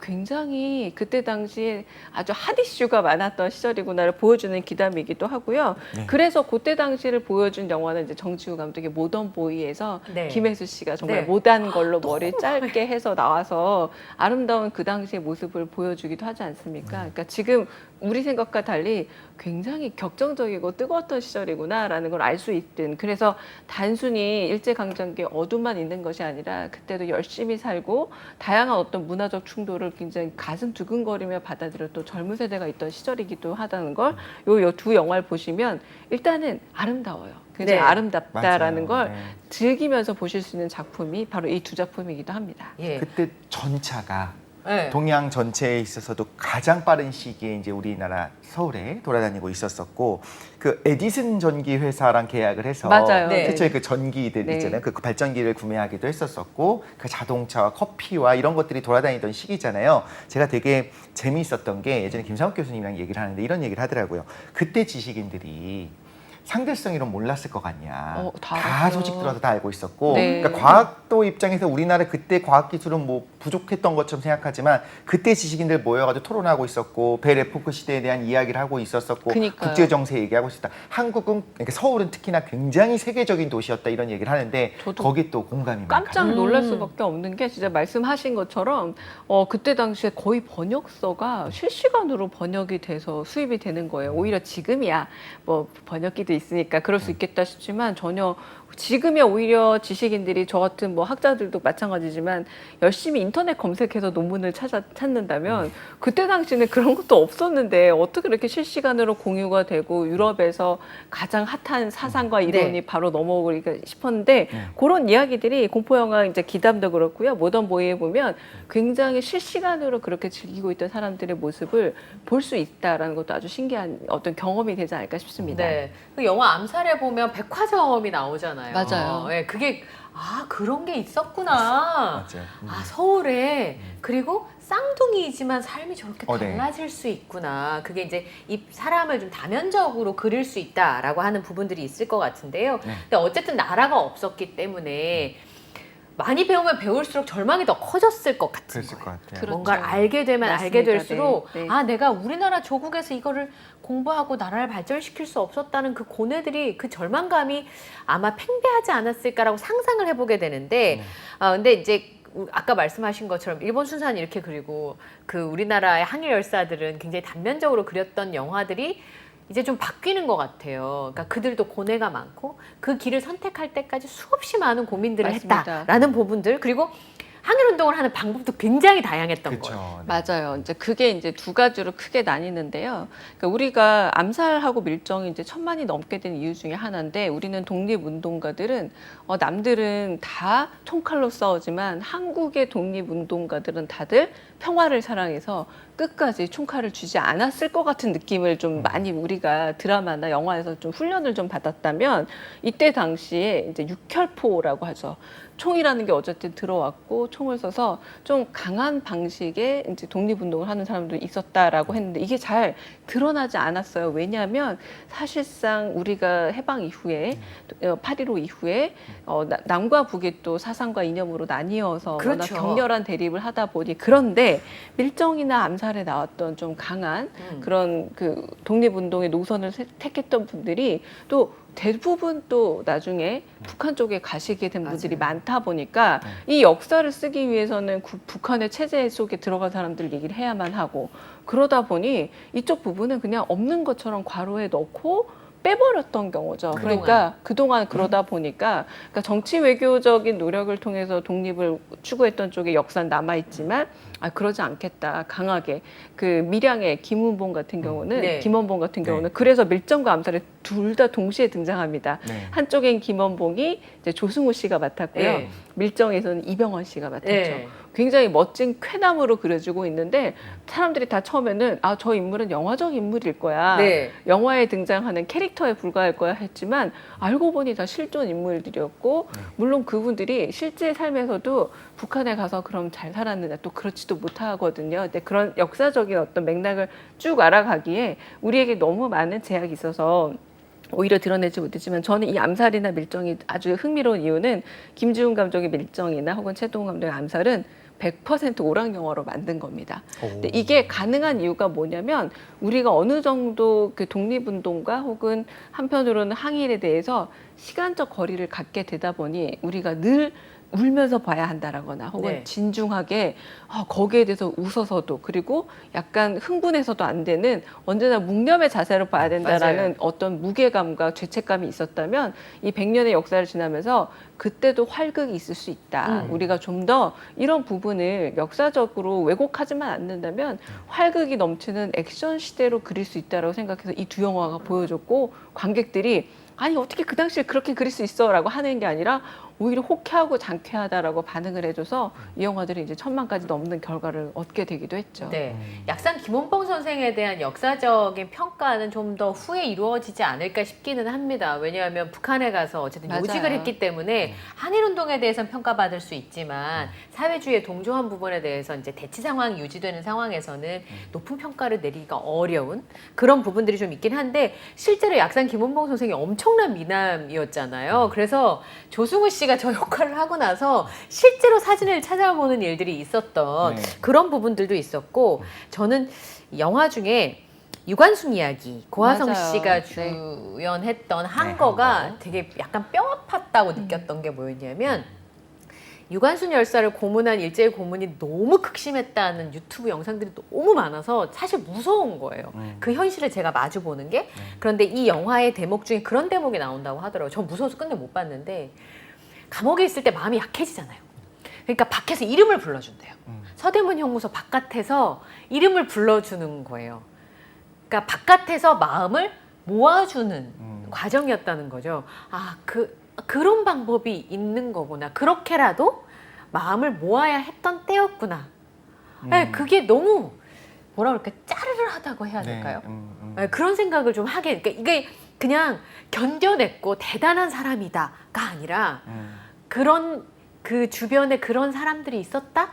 S4: 굉장히 그때 당시에 아주 핫 이슈가 많았던 시절이구나를 보여주는 기담이기도 하고요. 그래서 그때 당시를 보여준 영화는 이제 정지우 감독의 모던 보이에서
S1: 네.
S4: 김혜수 씨가 정말
S1: 네.
S4: 모단 걸로 머리 짧게 해서 나와서 아름다운 그 당시의 모습을 보여주기도 하지 않습니까? 그러니까 지금 우리 생각과 달리 굉장히 격정적이고 뜨거웠던 시절이구나라는 걸 알 수 있든 그래서 단순히 일제강점기에 어둠만 있는 것이 아니라 그때도 열심히 살고 다양한 어떤 문화적 충돌을 굉장히 가슴 두근거리며 받아들였던 젊은 세대가 있던 시절이기도 하다는 걸 요 두 영화를 보시면 일단은 아름다워요. 굉장히
S1: 네.
S4: 아름답다라는
S2: 맞아요.
S4: 걸
S2: 네.
S4: 즐기면서 보실 수 있는 작품이 바로 이 두 작품이기도 합니다.
S1: 예.
S2: 그때 전차가
S1: 네.
S2: 동양 전체에 있어서도 가장 빠른 시기에 이제 우리나라 서울에 돌아다니고 있었었고 그 에디슨 전기 회사랑 계약을 해서
S4: 맞아요.
S1: 네.
S2: 최초의 그 전기들
S4: 네.
S2: 있잖아요. 그 발전기를 구매하기도 했었었고 그 자동차와 커피와 이런 것들이 돌아다니던 시기잖아요. 제가 되게 재미있었던 게 예전에 김상욱 교수님이랑 얘기를 하는데 이런 얘기를 하더라고요. 그때 지식인들이 상대성이론 몰랐을 것 같냐.
S4: 다
S2: 다
S4: 알았어요.
S2: 소식 들어서 다 알고 있었고
S4: 네.
S2: 그러니까 과학도 입장에서 우리나라 그때 과학기술은 뭐 부족했던 것처럼 생각하지만 그때 지식인들 모여가지고 토론하고 있었고 벨 에포크 시대에 대한 이야기를 하고 있었었고
S4: 그러니까요.
S2: 국제정세 얘기하고 있었다. 한국은 그러니까 서울은 특히나 굉장히 세계적인 도시였다 이런 얘기를 하는데
S4: 저도
S2: 거기 또 공감이
S4: 깜짝
S2: 많아요.
S4: 놀랄 수밖에 없는 게 진짜 말씀하신 것처럼 그때 당시에 거의 번역서가 실시간으로 번역이 돼서 수입이 되는 거예요. 오히려 지금이야 뭐 번역기도 있으니까 그럴 수 있겠다 싶지만 전혀 지금이야 오히려 지식인들이 저 같은 뭐 학자들도 마찬가지지만 열심히 인터넷 검색해서 논문을 찾는다면 그때 당시에는 그런 것도 없었는데 어떻게 이렇게 실시간으로 공유가 되고 유럽에서 가장 핫한 사상과 이론이
S1: 네.
S4: 바로 넘어오니까 싶었는데 그런 이야기들이 공포영화 이제 기담도 그렇고요. 모던 보이에 보면 굉장히 실시간으로 그렇게 즐기고 있던 사람들의 모습을 볼 수 있다라는 것도 아주 신기한 어떤 경험이 되지 않을까 싶습니다.
S1: 네. 그 영화 암살에 보면 백화점이 나오잖아요.
S4: 맞아요.
S1: 네, 그게 그런 게 있었구나.
S2: 맞아요.
S1: 서울에 그리고 쌍둥이지만 삶이 저렇게
S2: 네.
S1: 달라질 수 있구나. 그게 이제 이 사람을 좀 다면적으로 그릴 수 있다라고 하는 부분들이 있을 것 같은데요.
S2: 네.
S1: 근데 어쨌든 나라가 없었기 때문에 많이 배우면 배울수록 절망이 더 커졌을 것 같은
S2: 그랬을
S1: 거예요.
S2: 것 같아요.
S4: 그렇죠.
S1: 뭔가를 알게 되면 알게
S4: 맞습니다.
S1: 될수록
S4: 네, 네.
S1: 내가 우리나라 조국에서 이거를 공부하고 나라를 발전시킬 수 없었다는 그 고뇌들이 그 절망감이 아마 팽배하지 않았을까라고 상상을 해보게 되는데 근데 이제 아까 말씀하신 것처럼 일본 순사는 이렇게 그리고 그 우리나라의 항일 열사들은 굉장히 단면적으로 그렸던 영화들이 이제 좀 바뀌는 것 같아요. 그러니까 그들도 고뇌가 많고 그 길을 선택할 때까지 수없이 많은 고민들을
S4: 맞습니다.
S1: 했다라는 부분들 그리고 항일 운동을 하는 방법도 굉장히 다양했던 거예요.
S2: 그렇죠.
S4: 맞아요. 이제 그게 이제 두 가지로 크게 나뉘는데요. 그러니까 우리가 암살하고 밀정이 이제 1000만이 넘게 된 이유 중에 하나인데 우리는 독립운동가들은 남들은 다 총칼로 싸우지만 한국의 독립운동가들은 다들 평화를 사랑해서 끝까지 총칼을 쥐지 않았을 것 같은 느낌을 좀 많이 우리가 드라마나 영화에서 좀 훈련을 좀 받았다면 이때 당시에 이제 육혈포라고 하죠. 총이라는 게 어쨌든 들어왔고 총을 써서 좀 강한 방식의 이제 독립운동을 하는 사람도 있었다라고 했는데 이게 잘 드러나지 않았어요. 왜냐하면 사실상 우리가 해방 이후에 8.15 이후에 남과 북이 또 사상과 이념으로 나뉘어서
S1: 그렇죠.
S4: 워낙 격렬한 대립을 하다 보니 그런데 밀정이나 암살에 나왔던 좀 강한 그런 그 독립운동의 노선을 택했던 분들이 또 대부분 또 나중에 북한 쪽에 가시게 된 분들이 많다 보니까 이 역사를 쓰기 위해서는 북한의 체제 속에 들어간 사람들 얘기를 해야만 하고 그러다 보니 이쪽 부분은 그냥 없는 것처럼 괄호에 넣고 빼버렸던 경우죠. 그러니까 그동안 그러다 보니까 그러니까 정치 외교적인 노력을 통해서 독립을 추구했던 쪽에 역사는 남아있지만 그러지 않겠다. 강하게. 그 밀양의 김은봉 같은 경우는
S1: 네.
S4: 김원봉 같은 경우는 그래서 밀정과 암살에 둘 다 동시에 등장합니다.
S2: 네.
S4: 한쪽엔 김원봉이 이제 조승우 씨가 맡았고요.
S1: 네.
S4: 밀정에서는 이병헌 씨가 맡았죠.
S1: 네.
S4: 굉장히 멋진 쾌남으로 그려지고 있는데 사람들이 다 처음에는 저 인물은 영화적 인물일 거야.
S1: 네.
S4: 영화에 등장하는 캐릭터에 불과할 거야 했지만 알고 보니 다 실존 인물들이었고 물론 그분들이 실제 삶에서도 북한에 가서 그럼 잘 살았느냐 또 그렇지도 못하거든요. 근데 그런 역사적인 어떤 맥락을 쭉 알아가기에 우리에게 너무 많은 제약이 있어서 오히려 드러내지 못했지만 저는 이 암살이나 밀정이 아주 흥미로운 이유는 김지훈 감독의 밀정이나 혹은 최동훈 감독의 암살은 100% 오락 영화로 만든 겁니다. 근데 이게 가능한 이유가 뭐냐면 우리가 어느 정도 그 독립운동과 혹은 한편으로는 항일에 대해서 시간적 거리를 갖게 되다 보니 우리가 늘 울면서 봐야 한다라거나 혹은
S1: 네.
S4: 진중하게 거기에 대해서 웃어서도 그리고 약간 흥분해서도 안 되는 언제나 묵념의 자세로 봐야 된다라는
S1: 맞아요.
S4: 어떤 무게감과 죄책감이 있었다면 이 100년의 역사를 지나면서 그때도 활극이 있을 수 있다. 우리가 좀 더 이런 부분을 역사적으로 왜곡하지만 않는다면 활극이 넘치는 액션 시대로 그릴 수 있다라고 생각해서 이 두 영화가 보여줬고 관객들이 아니 어떻게 그 당시에 그렇게 그릴 수 있어 라고 하는 게 아니라 오히려 호쾌하고 장쾌하다라고 반응을 해줘서 이 영화들이 이제 1000만까지 넘는 결과를 얻게 되기도 했죠.
S1: 네. 약산 김원봉 선생에 대한 역사적인 평가는 좀 더 후에 이루어지지 않을까 싶기는 합니다. 왜냐하면 북한에 가서 어쨌든
S4: 맞아요.
S1: 요직을 했기 때문에 한일운동에 대해서는 평가받을 수 있지만 사회주의에 동조한 부분에 대해서 이제 대치 상황이 유지되는 상황에서는 높은 평가를 내리기가 어려운 그런 부분들이 좀 있긴 한데 실제로 약산 김원봉 선생이 엄청난 미남이었잖아요. 그래서 조승우 씨가 저 역할을 하고 나서 실제로 사진을 찾아보는 일들이 있었던
S2: 네.
S1: 그런 부분들도 있었고 저는 영화 중에 유관순 이야기 고화성
S4: 맞아요.
S1: 씨가
S4: 네.
S1: 주연했던 한거가
S2: 한거.
S1: 되게 약간 뼈 아팠다고 느꼈던 게 뭐였냐면 유관순 열사를 고문한 일제의 고문이 너무 극심했다는 유튜브 영상들이 너무 많아서 사실 무서운 거예요. 그 현실을 제가 마주 보는 게. 그런데 이 영화의 대목 중에 그런 대목이 나온다고 하더라고요. 전 무서워서 끝내 못 봤는데 감옥에 있을 때 마음이 약해지잖아요. 그러니까 밖에서 이름을 불러준대요. 서대문 형무소 바깥에서 이름을 불러주는 거예요. 그러니까 바깥에서 마음을 모아주는 과정이었다는 거죠. 아, 그런 방법이 있는 거구나. 그렇게라도 마음을 모아야 했던 때였구나. 네, 그게 너무 뭐라 그럴까 짜르르하다고 해야 될까요? 네, 그런 생각을 좀 하게. 그러니까 이게 그냥 견뎌냈고 대단한 사람이다가 아니라 그런 그 주변에 그런 사람들이 있었다.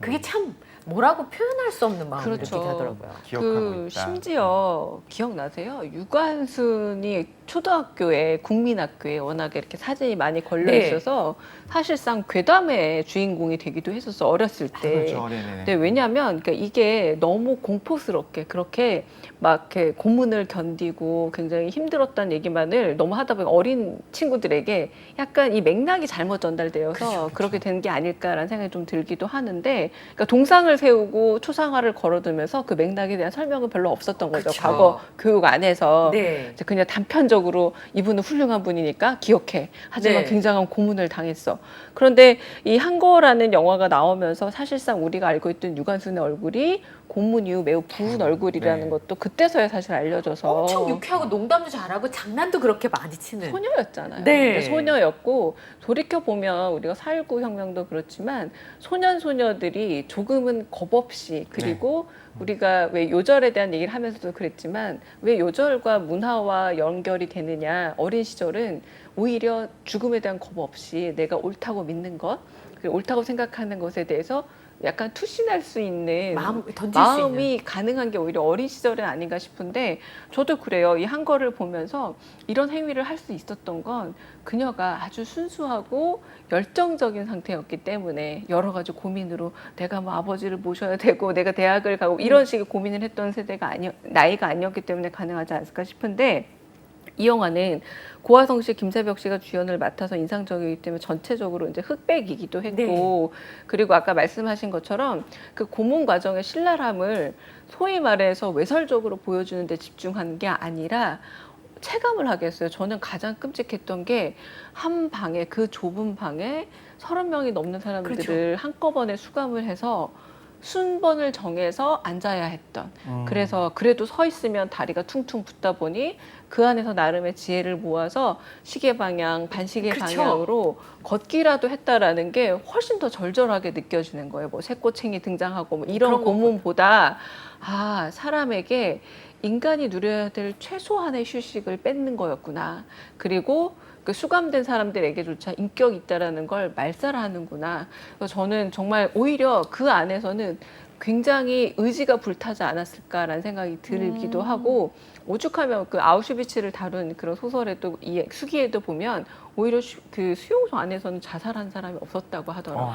S1: 그게 참 뭐라고 표현할 수 없는 마음을
S4: 그렇죠.
S1: 느끼게 하더라고요.
S2: 기억하고 있다.
S4: 심지어 기억나세요? 유관순이 초등학교에 국민학교에 워낙에 이렇게 사진이 많이 걸려
S1: 네.
S4: 있어서 사실상 괴담의 주인공이 되기도 했었어 어렸을 때.
S2: 그렇죠. 네네.
S4: 네, 왜냐하면 그러니까 이게 너무 공포스럽게 그렇게 막 이렇게 고문을 견디고 굉장히 힘들었다는 얘기만을 너무 하다 보니 어린 친구들에게 약간 이 맥락이 잘못 전달되어서 그렇게 된 게 아닐까라는 생각이 좀 들기도 하는데, 그러니까 동상을 세우고 초상화를 걸어두면서 그 맥락에 대한 설명은 별로 없었던 거죠.
S1: 그쵸.
S4: 과거 교육 안에서.
S1: 네.
S4: 이제 그냥 단편적으로 이분은 훌륭한 분이니까 기억해. 하지만
S1: 네.
S4: 굉장한 고문을 당했어. 그런데 이 한거라는 영화가 나오면서 사실상 우리가 알고 있던 유관순의 얼굴이 고문 이후 매우 부은 얼굴이라는
S2: 네.
S4: 것도 그때서야 사실 알려져서
S1: 엄청 유쾌하고 농담도 잘하고 장난도 그렇게 많이 치는.
S4: 소녀였잖아요.
S1: 네.
S4: 근데 소녀였고 돌이켜 보면 우리가 4.19 혁명도 그렇지만 소년소녀들이 조금은 겁 없이 그리고 우리가 왜 요절에 대한 얘기를 하면서도 그랬지만 왜 요절과 문화와 연결이 되느냐, 어린 시절은 오히려 죽음에 대한 겁 없이 내가 옳다고 믿는 것, 그리고 옳다고 생각하는 것에 대해서 약간 투신할 수 있는
S1: 던질 수 있는.
S4: 마음이 가능한 게 오히려 어린 시절은 아닌가 싶은데 저도 그래요. 이 한거를 보면서 이런 행위를 할 수 있었던 건 그녀가 아주 순수하고 열정적인 상태였기 때문에 여러 가지 고민으로 내가 뭐 아버지를 모셔야 되고 내가 대학을 가고 이런 식의 고민을 했던 나이가 아니었기 때문에 가능하지 않을까 싶은데, 이 영화는 고화성 씨, 김세벽 씨가 주연을 맡아서 인상적이기 때문에 전체적으로 이제 흑백이기도 했고, 그리고 아까 말씀하신 것처럼 그 고문 과정의 신랄함을 소위 말해서 외설적으로 보여주는 데 집중한 게 아니라 체감을 하게 했어요. 저는 가장 끔찍했던 게 한 방에, 그 좁은 방에 30명이 넘는 사람들을 한꺼번에 수감을 해서 순번을 정해서 앉아야 했던. 그래서 그래도 서 있으면 다리가 퉁퉁 붓다 보니 그 안에서 나름의 지혜를 모아서 시계 방향, 반시계
S1: 그쵸.
S4: 방향으로 걷기라도 했다라는 게 훨씬 더 절절하게 느껴지는 거예요. 뭐 새꼬챙이 등장하고 뭐 이런
S1: 그런
S4: 고문보다 아, 사람에게 인간이 누려야 될 최소한의 휴식을 뺏는 거였구나. 그리고 그 수감된 사람들에게조차 인격이 있다라는 걸 말살하는구나. 그래서 저는 정말 오히려 그 안에서는 굉장히 의지가 불타지 않았을까라는 생각이 들기도 하고, 오죽하면 그 아우슈비츠를 다룬 그런 소설에도 수기에도 보면 오히려 그 수용소 안에서는 자살한 사람이 없었다고 하더라고요.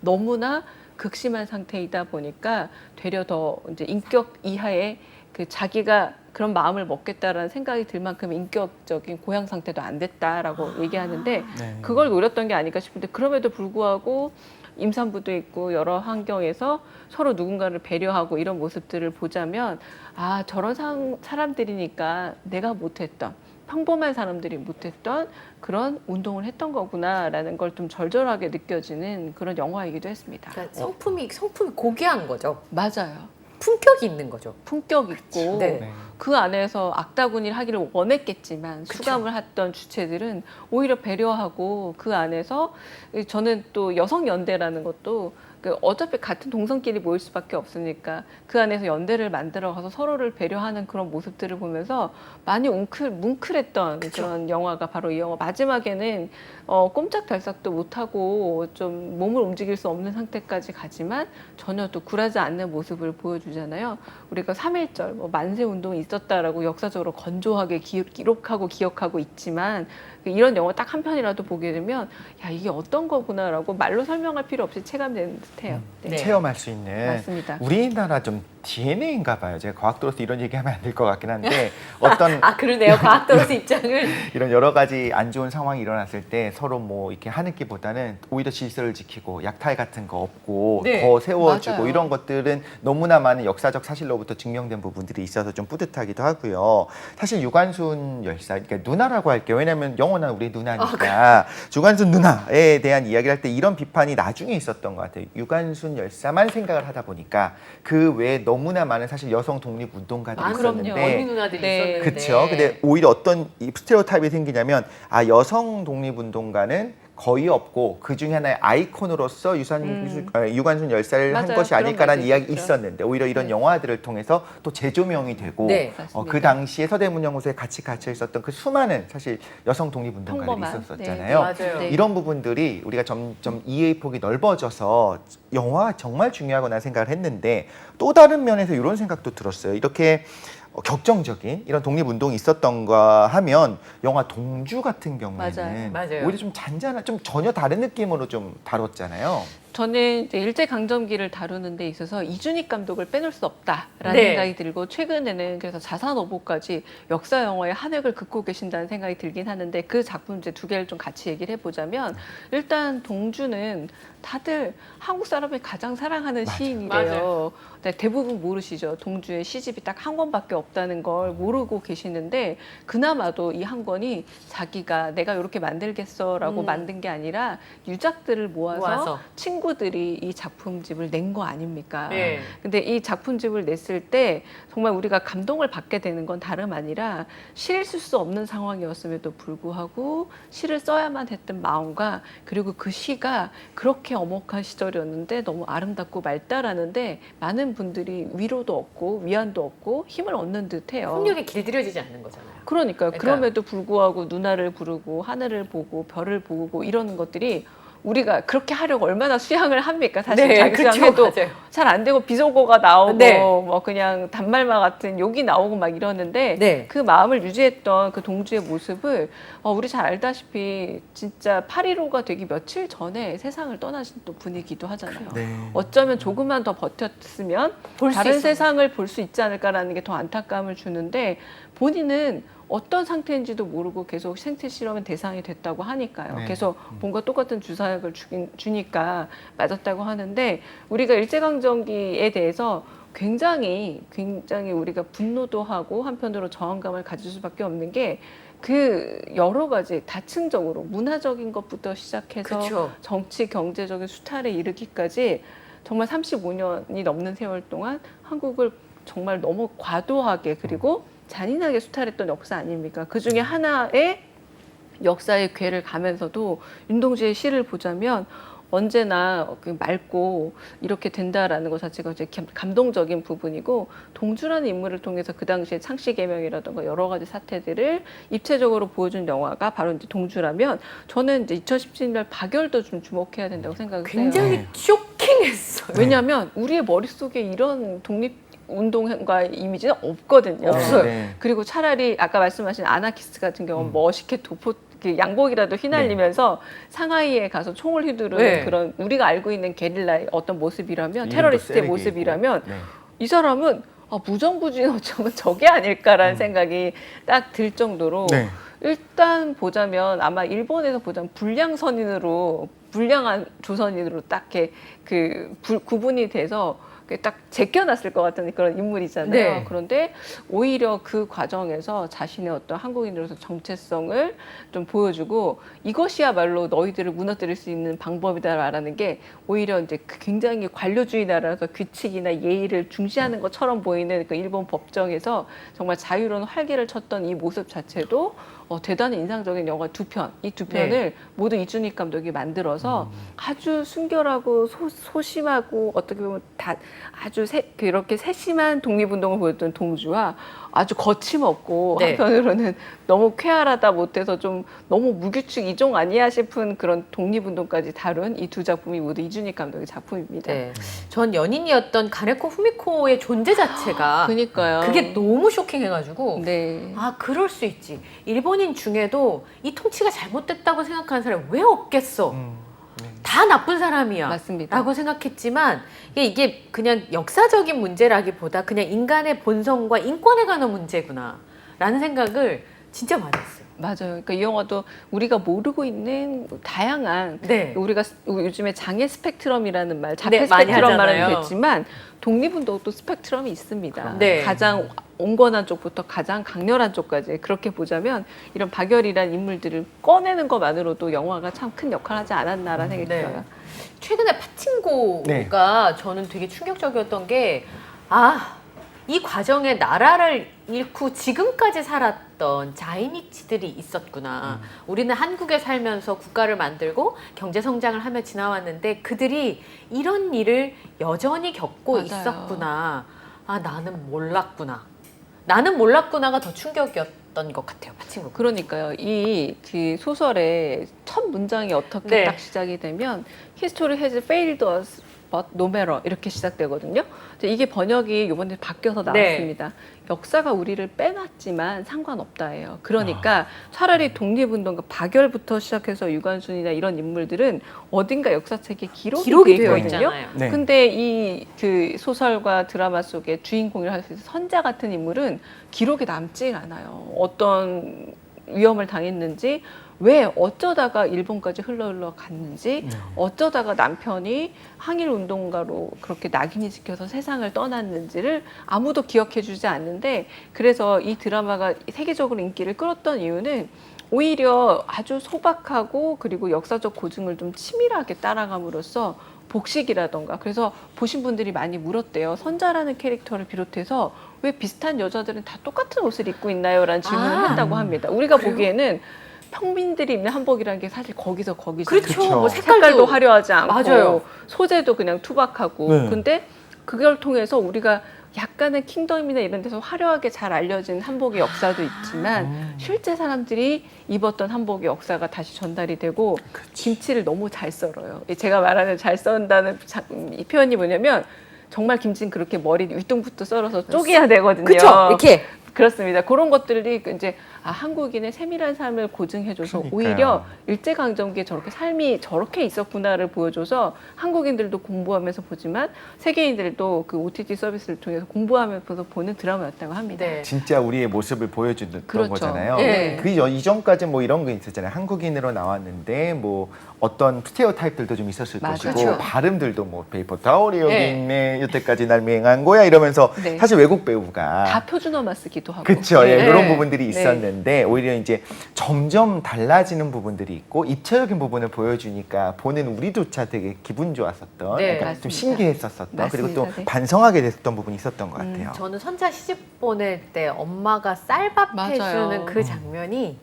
S4: 너무나 극심한 상태이다 보니까 되려 더 이제 인격 이하의 그 자기가 그런 마음을 먹겠다라는 생각이 들 만큼 인격적인 고양 상태도 안 됐다라고 얘기하는데 그걸 노렸던 게 아닐까 싶은데, 그럼에도 불구하고 임산부도 있고 여러 환경에서 서로 누군가를 배려하고 이런 모습들을 보자면 아, 저런 사람들이니까 내가 못했던, 평범한 사람들이 못했던 그런 운동을 했던 거구나라는 걸 좀 절절하게 느껴지는 그런 영화이기도 했습니다.
S1: 그러니까 성품이 고귀한 거죠.
S4: 맞아요.
S1: 품격이 있는 거죠.
S4: 품격 있고
S1: 네.
S4: 그 안에서 악다구니를 하기를 원했겠지만 수감을 했던 주체들은 오히려 배려하고 그 안에서 저는 또 여성연대라는 것도 어차피 같은 동성끼리 모일 수밖에 없으니까 그 안에서 연대를 만들어가서 서로를 배려하는 그런 모습들을 보면서 많이 뭉클했던 그런 영화가 바로 이 영화. 마지막에는 꼼짝달싹도 못하고 좀 몸을 움직일 수 없는 상태까지 가지만 전혀 또 굴하지 않는 모습을 보여주잖아요. 우리가 3.1절 뭐 만세운동이 있었다라고 역사적으로 건조하게 기록하고 기억하고 있지만 이런 영화 딱 한 편이라도 보게 되면 야 이게 어떤 거구나라고 말로 설명할 필요 없이 체감되는 듯해요. 네.
S2: 체험할 수 있는.
S4: 맞습니다.
S2: 우리나라 좀 DNA인가 봐요. 제가 과학도로서 이런 얘기하면 안 될 것 같긴 한데 어떤
S1: 아 그러네요. 과학도로서 입장을
S2: 이런 여러 가지 안 좋은 상황이 일어났을 때 서로 뭐 이렇게 하는 게보다는 오히려 질서를 지키고 약탈 같은 거 없고
S1: 네,
S2: 더 세워주고
S4: 맞아요.
S2: 이런 것들은 너무나 많은 역사적 사실로부터 증명된 부분들이 있어서 좀 뿌듯하기도 하고요. 사실 유관순 열사, 그러니까 누나라고 할게요. 왜냐하면 영원한 우리 누나니까 유관순 누나에 대한 이야기를 할 때 이런 비판이 나중에 있었던 것 같아요. 유관순 열사만 생각을 하다 보니까 그 외에 너무나 많은 사실 여성 독립 운동가들이 있었는데
S1: 언니 누나들이
S4: 네.
S1: 있었는데
S2: 그렇죠. 근데 오히려 어떤 이 스테레오타입이 생기냐면 여성 독립운동가는 거의 없고 그 중에 하나의 아이콘으로서 유관순 열사를 한
S4: 맞아요.
S2: 것이
S4: 그런
S2: 아닐까라는
S4: 말도
S2: 이야기
S4: 있었죠.
S2: 있었는데 오히려 이런 영화들을 통해서 또 재조명이 되고
S1: 네,
S4: 맞습니다.
S2: 그 당시에 서대문연구소에 같이 갇혀 있었던 그 수많은 사실 여성 독립운동가들이
S4: 평범한,
S2: 있었잖아요.
S1: 맞아요.
S4: 네.
S2: 이런 부분들이 우리가 점점 이해의 폭이 넓어져서 영화가 정말 중요하구나 생각을 했는데 또 다른 면에서 이런 생각도 들었어요. 이렇게 격정적인 이런 독립운동이 있었던가 하면 영화 동주 같은 경우에는
S1: 맞아요.
S2: 오히려 좀 잔잔한, 좀 전혀 다른 느낌으로 좀 다뤘잖아요.
S4: 저는 이제 일제강점기를 다루는 데 있어서 이준익 감독을 빼놓을 수 없다라는
S1: 네.
S4: 생각이 들고 최근에는 그래서 자산어보까지 역사 영화의 한 획을 긋고 계신다는 생각이 들긴 하는데 그 작품 이제 두 개를 좀 같이 얘기를 해보자면 일단 동주는 다들 한국 사람이 가장 사랑하는 시인이래요.
S1: 맞아요.
S4: 근데 대부분 모르시죠. 동주의 시집이 딱 한 권밖에 없다는 걸 모르고 계시는데 그나마도 이 한 권이 자기가 내가 이렇게 만들겠어라고 만든 게 아니라 유작들을 모아서 친구들이 이 작품집을 낸 거 아닙니까?
S1: 네.
S4: 근데 이 작품집을 냈을 때 정말 우리가 감동을 받게 되는 건 다름 아니라 시를 쓸 수 없는 상황이었음에도 불구하고 시를 써야만 했던 마음과 그리고 그 시가 그렇게 엄혹한 시절이었는데 너무 아름답고 맑다라는데 많은 분들이 위로도 얻고 위안도 얻고 힘을 얻는 듯해요.
S1: 폭력에 길들여지지 않는 거잖아요.
S4: 그러니까요.
S1: 그러니까.
S4: 그럼에도 불구하고 누나를 부르고 하늘을 보고 별을 보고 이러는 것들이 우리가 그렇게 하려고 얼마나 수양을 합니까? 사실
S1: 네,
S4: 자기
S1: 그렇죠.
S4: 수양해도
S1: 맞아요.
S4: 잘 안 되고 비속어가 나오고
S1: 네.
S4: 뭐 그냥 단말마 같은 욕이 나오고 막 이러는데
S1: 네.
S4: 그 마음을 유지했던 그 동주의 모습을 우리 잘 알다시피 진짜 8.15가 되기 며칠 전에 세상을 떠나신 또 분이기도 하잖아요.
S2: 네.
S4: 어쩌면 조금만 더 버텼으면
S1: 볼수
S4: 다른
S1: 있었는데.
S4: 세상을 볼 수 있지 않을까라는 게 더 안타까움을 주는데 본인은 어떤 상태인지도 모르고 계속 생체 실험의 대상이 됐다고 하니까요.
S2: 네.
S4: 계속 뭔가 똑같은 주사약을 주니까 맞았다고 하는데 우리가 일제강점기에 대해서 굉장히 우리가 분노도 하고 한편으로 저항감을 가질 수밖에 없는 게 그 여러 가지 다층적으로 문화적인 것부터 시작해서
S1: 그렇죠.
S4: 정치 경제적인 수탈에 이르기까지 정말 35년이 넘는 세월 동안 한국을 정말 너무 과도하게 그리고 잔인하게 수탈했던 역사 아닙니까? 그 중에 하나의 역사의 궤를 가면서도 윤동주의 시를 보자면 언제나 맑고 이렇게 된다라는 것 자체가 이제 감동적인 부분이고 동주라는 인물을 통해서 그 당시에 창씨개명이라든가 여러 가지 사태들을 입체적으로 보여준 영화가 바로 이제 동주라면 저는 이제 2017년 박열도 좀 주목해야 된다고 생각을 해요.
S1: 굉장히 쇼킹했어요.
S4: 왜냐하면 우리의 머릿속에 이런 독립운동가 이미지는 없거든요.
S1: 없어요.
S2: 네.
S4: 그리고 차라리 아까 말씀하신 아나키스트 같은 경우는 멋있게 양복이라도 휘날리면서 상하이에 가서 총을 휘두르는
S1: 네.
S4: 그런 우리가 알고 있는 게릴라의 어떤 모습이라면
S2: 이름도
S4: 테러리스트의
S2: 세리게
S4: 모습이라면
S2: 있고. 네.
S4: 이 사람은 무정부주의 어쩌면 저게 아닐까라는 생각이 딱 들 정도로
S2: 네.
S4: 일단 보자면 아마 일본에서 보자면 불량한 조선인으로 딱 이렇게 구분이 돼서 딱 제껴놨을 것 같은 그런 인물이잖아요.
S1: 네.
S4: 그런데 오히려 그 과정에서 자신의 어떤 한국인으로서 정체성을 좀 보여주고 이것이야말로 너희들을 무너뜨릴 수 있는 방법이다 말하는 게 오히려 이제 굉장히 관료주의 나라라서 규칙이나 예의를 중시하는 것처럼 보이는 그 일본 법정에서 정말 자유로운 활개를 쳤던 이 모습 자체도 대단히 인상적인 영화 두 편, 이 두 편을
S1: 네.
S4: 모두 이준익 감독이 만들어서 아주 순결하고 소심하고 어떻게 보면 다 아주 그렇게 세심한 독립운동을 보였던 동주와 아주 거침없고
S1: 네.
S4: 한편으로는 너무 쾌활하다 못해서 좀 너무 무규칙 이종 아니야 싶은 그런 독립운동까지 다룬 이 두 작품이 모두 이준익 감독의 작품입니다.
S1: 네. 전 연인이었던 가네코 후미코의 존재 자체가
S4: 그러니까요.
S1: 그게 너무 쇼킹해가지고
S4: 네.
S1: 아 그럴 수 있지. 일본인 중에도 이 통치가 잘못됐다고 생각하는 사람이 왜 없겠어. 다 나쁜 사람이야.
S4: 맞습니다.
S1: 라고 생각했지만 이게 그냥 역사적인 문제라기보다 그냥 인간의 본성과 인권에 관한 문제구나 라는 생각을 진짜 많이 했어요.
S4: 맞아요. 그러니까 이 영화도 우리가 모르고 있는 다양한
S1: 네.
S4: 우리가 요즘에 장애 스펙트럼이라는 말, 자폐
S1: 네, 많이
S4: 스펙트럼 말은
S1: 하잖아요.
S4: 됐지만 독립운동도 스펙트럼이 있습니다.
S1: 네.
S4: 가장 온건한 쪽부터 가장 강렬한 쪽까지 그렇게 보자면 이런 박열이라는 인물들을 꺼내는 것만으로도 영화가 참 큰 역할을 하지 않았나라는 생각이
S1: 네.
S4: 들어요.
S1: 최근에 파친코가 저는 되게 충격적이었던 게 이 과정에 나라를 잃고 지금까지 살았던 자이니치들이 있었구나. 우리는 한국에 살면서 국가를 만들고 경제 성장을 하며 지나왔는데 그들이 이런 일을 여전히 겪고
S4: 맞아요.
S1: 있었구나. 나는 몰랐구나. 나는 몰랐구나가 더 충격이었던 것 같아요. 파친코.
S4: 그러니까요. 그 소설의 첫 문장이 어떻게
S1: 네.
S4: 딱 시작이 되면 History has failed us, but no matter 이렇게 시작되거든요. 이게 번역이 이번에 바뀌어서 나왔습니다. 역사가 우리를 빼놨지만 상관없다예요. 그러니까 차라리 독립운동가 박열부터 시작해서 유관순이나 이런 인물들은 어딘가 역사책에 기록이 되어 있거든요.
S1: 있잖아요.
S2: 네.
S4: 근데 이 그 소설과 드라마 속에 주인공이라 할 수 있는 선자 같은 인물은 기록에 남질 않아요. 어떤 위험을 당했는지, 왜 어쩌다가 일본까지 흘러 갔는지, 어쩌다가 남편이 항일 운동가로 그렇게 낙인이 찍혀서 세상을 떠났는지를 아무도 기억해주지 않는데, 그래서 이 드라마가 세계적으로 인기를 끌었던 이유는 오히려 아주 소박하고 그리고 역사적 고증을 좀 치밀하게 따라감으로써 복식이라던가, 그래서 보신 분들이 많이 물었대요. 선자라는 캐릭터를 비롯해서 왜 비슷한 여자들은 다 똑같은 옷을 입고 있나요? 라는 질문을 했다고 합니다. 우리가 보기에는 평민들이 입는 한복이라는 게 사실 거기서 거기죠.
S1: 그렇죠.
S2: 그쵸.
S1: 뭐
S4: 색깔도 화려하지 않고
S1: 맞아요.
S4: 소재도 그냥 투박하고.
S3: 네.
S4: 근데 그걸 통해서 우리가 약간의 킹덤이나 이런 데서 화려하게 잘 알려진 한복의 역사도 있지만 실제 사람들이 입었던 한복의 역사가 다시 전달이 되고 김치를 너무 잘 썰어요. 제가 말하는 잘 썬다는 이 표현이 뭐냐면 정말 김치는 그렇게 머리 윗동부터 썰어서 쪼개야 되거든요.
S1: 그렇죠. 이렇게
S4: 그렇습니다. 그런 것들이 이제 한국인의 세밀한 삶을 고증해줘서
S2: 그러니까요.
S4: 오히려 일제강점기에 저렇게 삶이 저렇게 있었구나를 보여줘서 한국인들도 공부하면서 보지만 세계인들도 그 OTT 서비스를 통해서 공부하면서 보는 드라마였다고 합니다.
S1: 네.
S2: 진짜 우리의 모습을 보여주는
S4: 그렇죠.
S2: 거잖아요.
S1: 네.
S2: 그 이전까지 뭐 이런 거 있었잖아요. 한국인으로 나왔는데 뭐 어떤 스테레오타입들도 좀 있었을
S4: 맞아요.
S2: 것이고
S1: 그렇죠.
S2: 발음들도 뭐 페이퍼 타올이 여기
S1: 네.
S2: 있네 여태까지 날 미행한 거야 이러면서
S4: 네.
S2: 사실 외국 배우가
S4: 다 표준어만 쓰기도 하고.
S2: 그렇죠. 예,
S1: 네.
S2: 그런 부분들이
S4: 네.
S2: 있었는데 오히려 이제 점점 달라지는 부분들이 있고 입체적인 부분을 보여주니까 보는 우리조차 되게 기분 좋았었던,
S1: 네,
S2: 약간 좀
S4: 맞습니다.
S2: 신기했었었던, 그리고 또
S4: 맞습니다. 네.
S2: 반성하게 됐었던 부분이 있었던 것 같아요.
S1: 저는 선자 시집 보낼 때 엄마가 쌀밥
S4: 맞아요.
S1: 해주는 그 장면이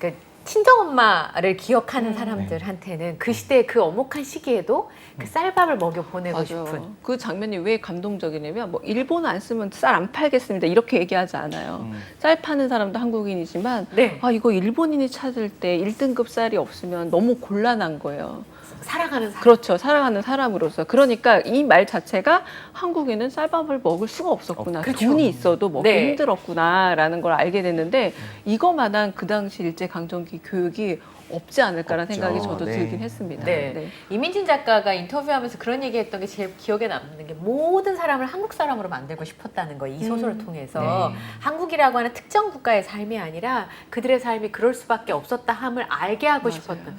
S1: 그 친정엄마를 기억하는 사람들한테는 그 시대의 그 엄혹한 시기에도 그 쌀밥을 먹여 보내고
S4: 맞아요.
S1: 싶은.
S4: 그 장면이 왜 감동적이냐면 뭐 일본 안 쓰면 쌀 안 팔겠습니다 이렇게 얘기하지 않아요. 쌀 파는 사람도 한국인이지만
S1: 네.
S4: 이거 일본인이 찾을 때 1등급 쌀이 없으면 너무 곤란한 거예요.
S1: 살아가는 사람.
S4: 그렇죠. 살아가는 사람으로서. 그러니까 이 말 자체가 한국인은 쌀밥을 먹을 수가 없었구나.
S1: 그렇죠.
S4: 돈이 있어도 먹기
S1: 네.
S4: 힘들었구나라는 걸 알게 됐는데 이거만한 그 당시 일제강점기 교육이 없지 않을까라는
S2: 없죠.
S4: 생각이 저도
S2: 네.
S4: 들긴 했습니다.
S1: 네. 이민진 작가가 인터뷰하면서 그런 얘기했던 게 제일 기억에 남는 게 모든 사람을 한국 사람으로 만들고 싶었다는 거예요. 이 소설을 통해서.
S2: 네.
S1: 한국이라고 하는 특정 국가의 삶이 아니라 그들의 삶이 그럴 수밖에 없었다 함을 알게 하고
S4: 맞아요.
S1: 싶었던.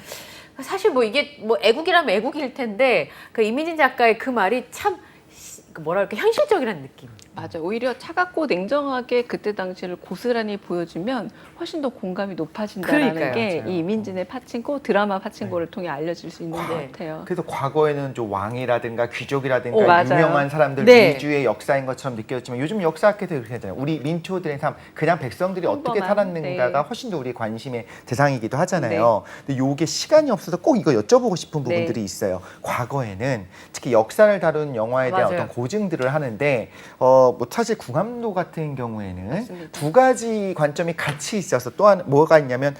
S1: 사실 뭐 이게 뭐 애국이라면 애국일 텐데 그 이민진 작가의 그 말이 참 뭐랄까 현실적이라는 느낌.
S4: 맞아. 오히려 차갑고 냉정하게 그때 당시를 고스란히 보여주면 훨씬 더 공감이 높아진다라는
S1: 그러니까요.
S4: 게
S2: 맞아요.
S4: 이 이민진의 파친코 드라마 파친코를 통해 알려질 수 있는 것
S1: 네.
S4: 같아요.
S2: 그래서 과거에는 좀 왕이라든가 귀족이라든가
S4: 오, 맞아요.
S2: 유명한 사람들
S1: 네.
S2: 위주의 역사인 것처럼 느껴졌지만 요즘 역사학회에서 그렇게 하잖아요. 우리 민초들의 삶, 그냥 백성들이 어떻게
S4: 평범한,
S2: 살았는가가
S4: 네.
S2: 훨씬 더 우리 관심의 대상이기도 하잖아요. 근데 요게 시간이 없어서 꼭 이거 여쭤보고 싶은
S4: 네.
S2: 부분들이 있어요. 과거에는 특히 역사를 다룬 영화에 대한
S1: 맞아요.
S2: 어떤 고증들을 하는데 뭐 사실 궁함도 같은 경우에는
S4: 맞습니다.
S2: 두 가지 관점이 같이 있어서 또한 뭐가 있냐면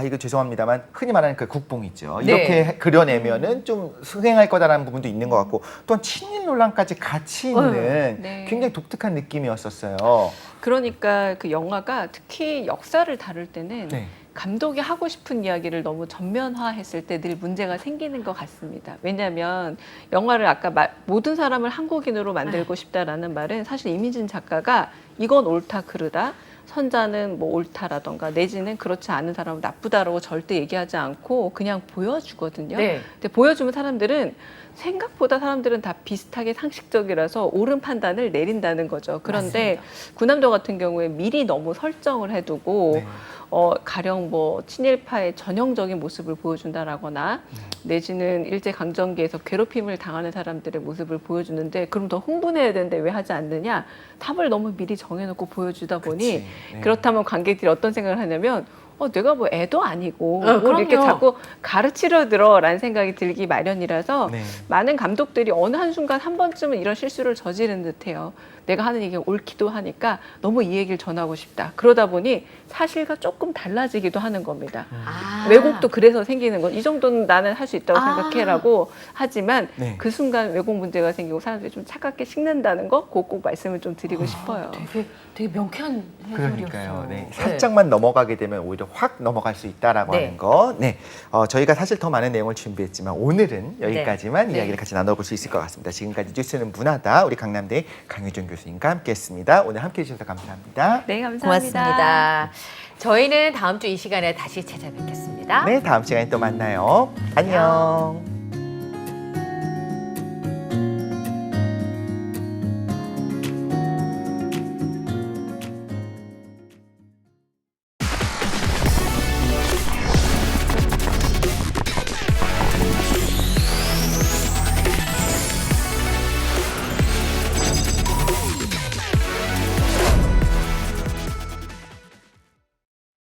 S2: 이거 죄송합니다만 흔히 말하는 그 국뽕 있죠.
S1: 네.
S2: 이렇게 그려내면은 좀 흥행할 거다라는 부분도 있는 것 같고 또한 친일 논란까지 같이 있는
S4: 네.
S2: 굉장히 독특한 느낌이었었어요.
S4: 그러니까 그 영화가 특히 역사를 다룰 때는
S2: 네.
S4: 감독이 하고 싶은 이야기를 너무 전면화했을 때 늘 문제가 생기는 것 같습니다. 왜냐하면 영화를 아까 모든 사람을 한국인으로 만들고 싶다라는 말은 사실 이민진 작가가 이건 옳다 그르다 선자는 뭐 옳다라던가 내지는 그렇지 않은 사람은 나쁘다라고 절대 얘기하지 않고 그냥 보여주거든요.
S1: 네.
S4: 근데 보여주면 생각보다 사람들은 다 비슷하게 상식적이라서 옳은 판단을 내린다는 거죠. 그런데 군함도 같은 경우에 미리 너무 설정을 해두고
S2: 네.
S4: 가령 뭐 친일파의 전형적인 모습을 보여준다라거나 내지는 일제강점기에서 괴롭힘을 당하는 사람들의 모습을 보여주는데 그럼 더 흥분해야 되는데 왜 하지 않느냐? 답을 너무 미리 정해놓고 보여주다 보니
S2: 그치. 네.
S4: 그렇다면 관객들이 어떤 생각을 하냐면 내가 뭐 애도 아니고
S1: 어,
S4: 뭘 이렇게
S1: 그럼요.
S4: 자꾸 가르치려 들어라는 생각이 들기 마련이라서
S2: 네.
S4: 많은 감독들이 어느 한순간 한 번쯤은 이런 실수를 저지른 듯해요. 내가 하는 얘기가 옳기도 하니까 너무 이 얘기를 전하고 싶다. 그러다 보니 사실과 조금 달라지기도 하는 겁니다.
S1: 아.
S4: 왜곡도 그래서 생기는 건 이 정도는 나는 할 수 있다고
S1: 아.
S4: 생각해라고 하지만
S2: 네.
S4: 그 순간 왜곡 문제가 생기고 사람들이 좀 차갑게 식는다는 거 꼭 말씀을 좀 드리고 싶어요.
S1: 되게 명쾌한
S2: 그러니까요.
S1: 해설이었어요.
S2: 네. 살짝만 넘어가게 되면 오히려 확 넘어갈 수 있다라고
S1: 네.
S2: 하는 거. 네. 저희가 사실 더 많은 내용을 준비했지만 오늘은 여기까지만
S1: 네.
S2: 이야기를 같이 나눠볼 수 있을 것 같습니다. 지금까지 뉴스는 문화다. 우리 강남대 강유준 교수님과 함께했습니다. 오늘 함께해 주셔서 감사합니다.
S4: 네, 감사합니다.
S1: 고맙습니다. 저희는 다음 주 이 시간에 다시 찾아뵙겠습니다.
S2: 네, 다음 시간에 또 만나요. 안녕.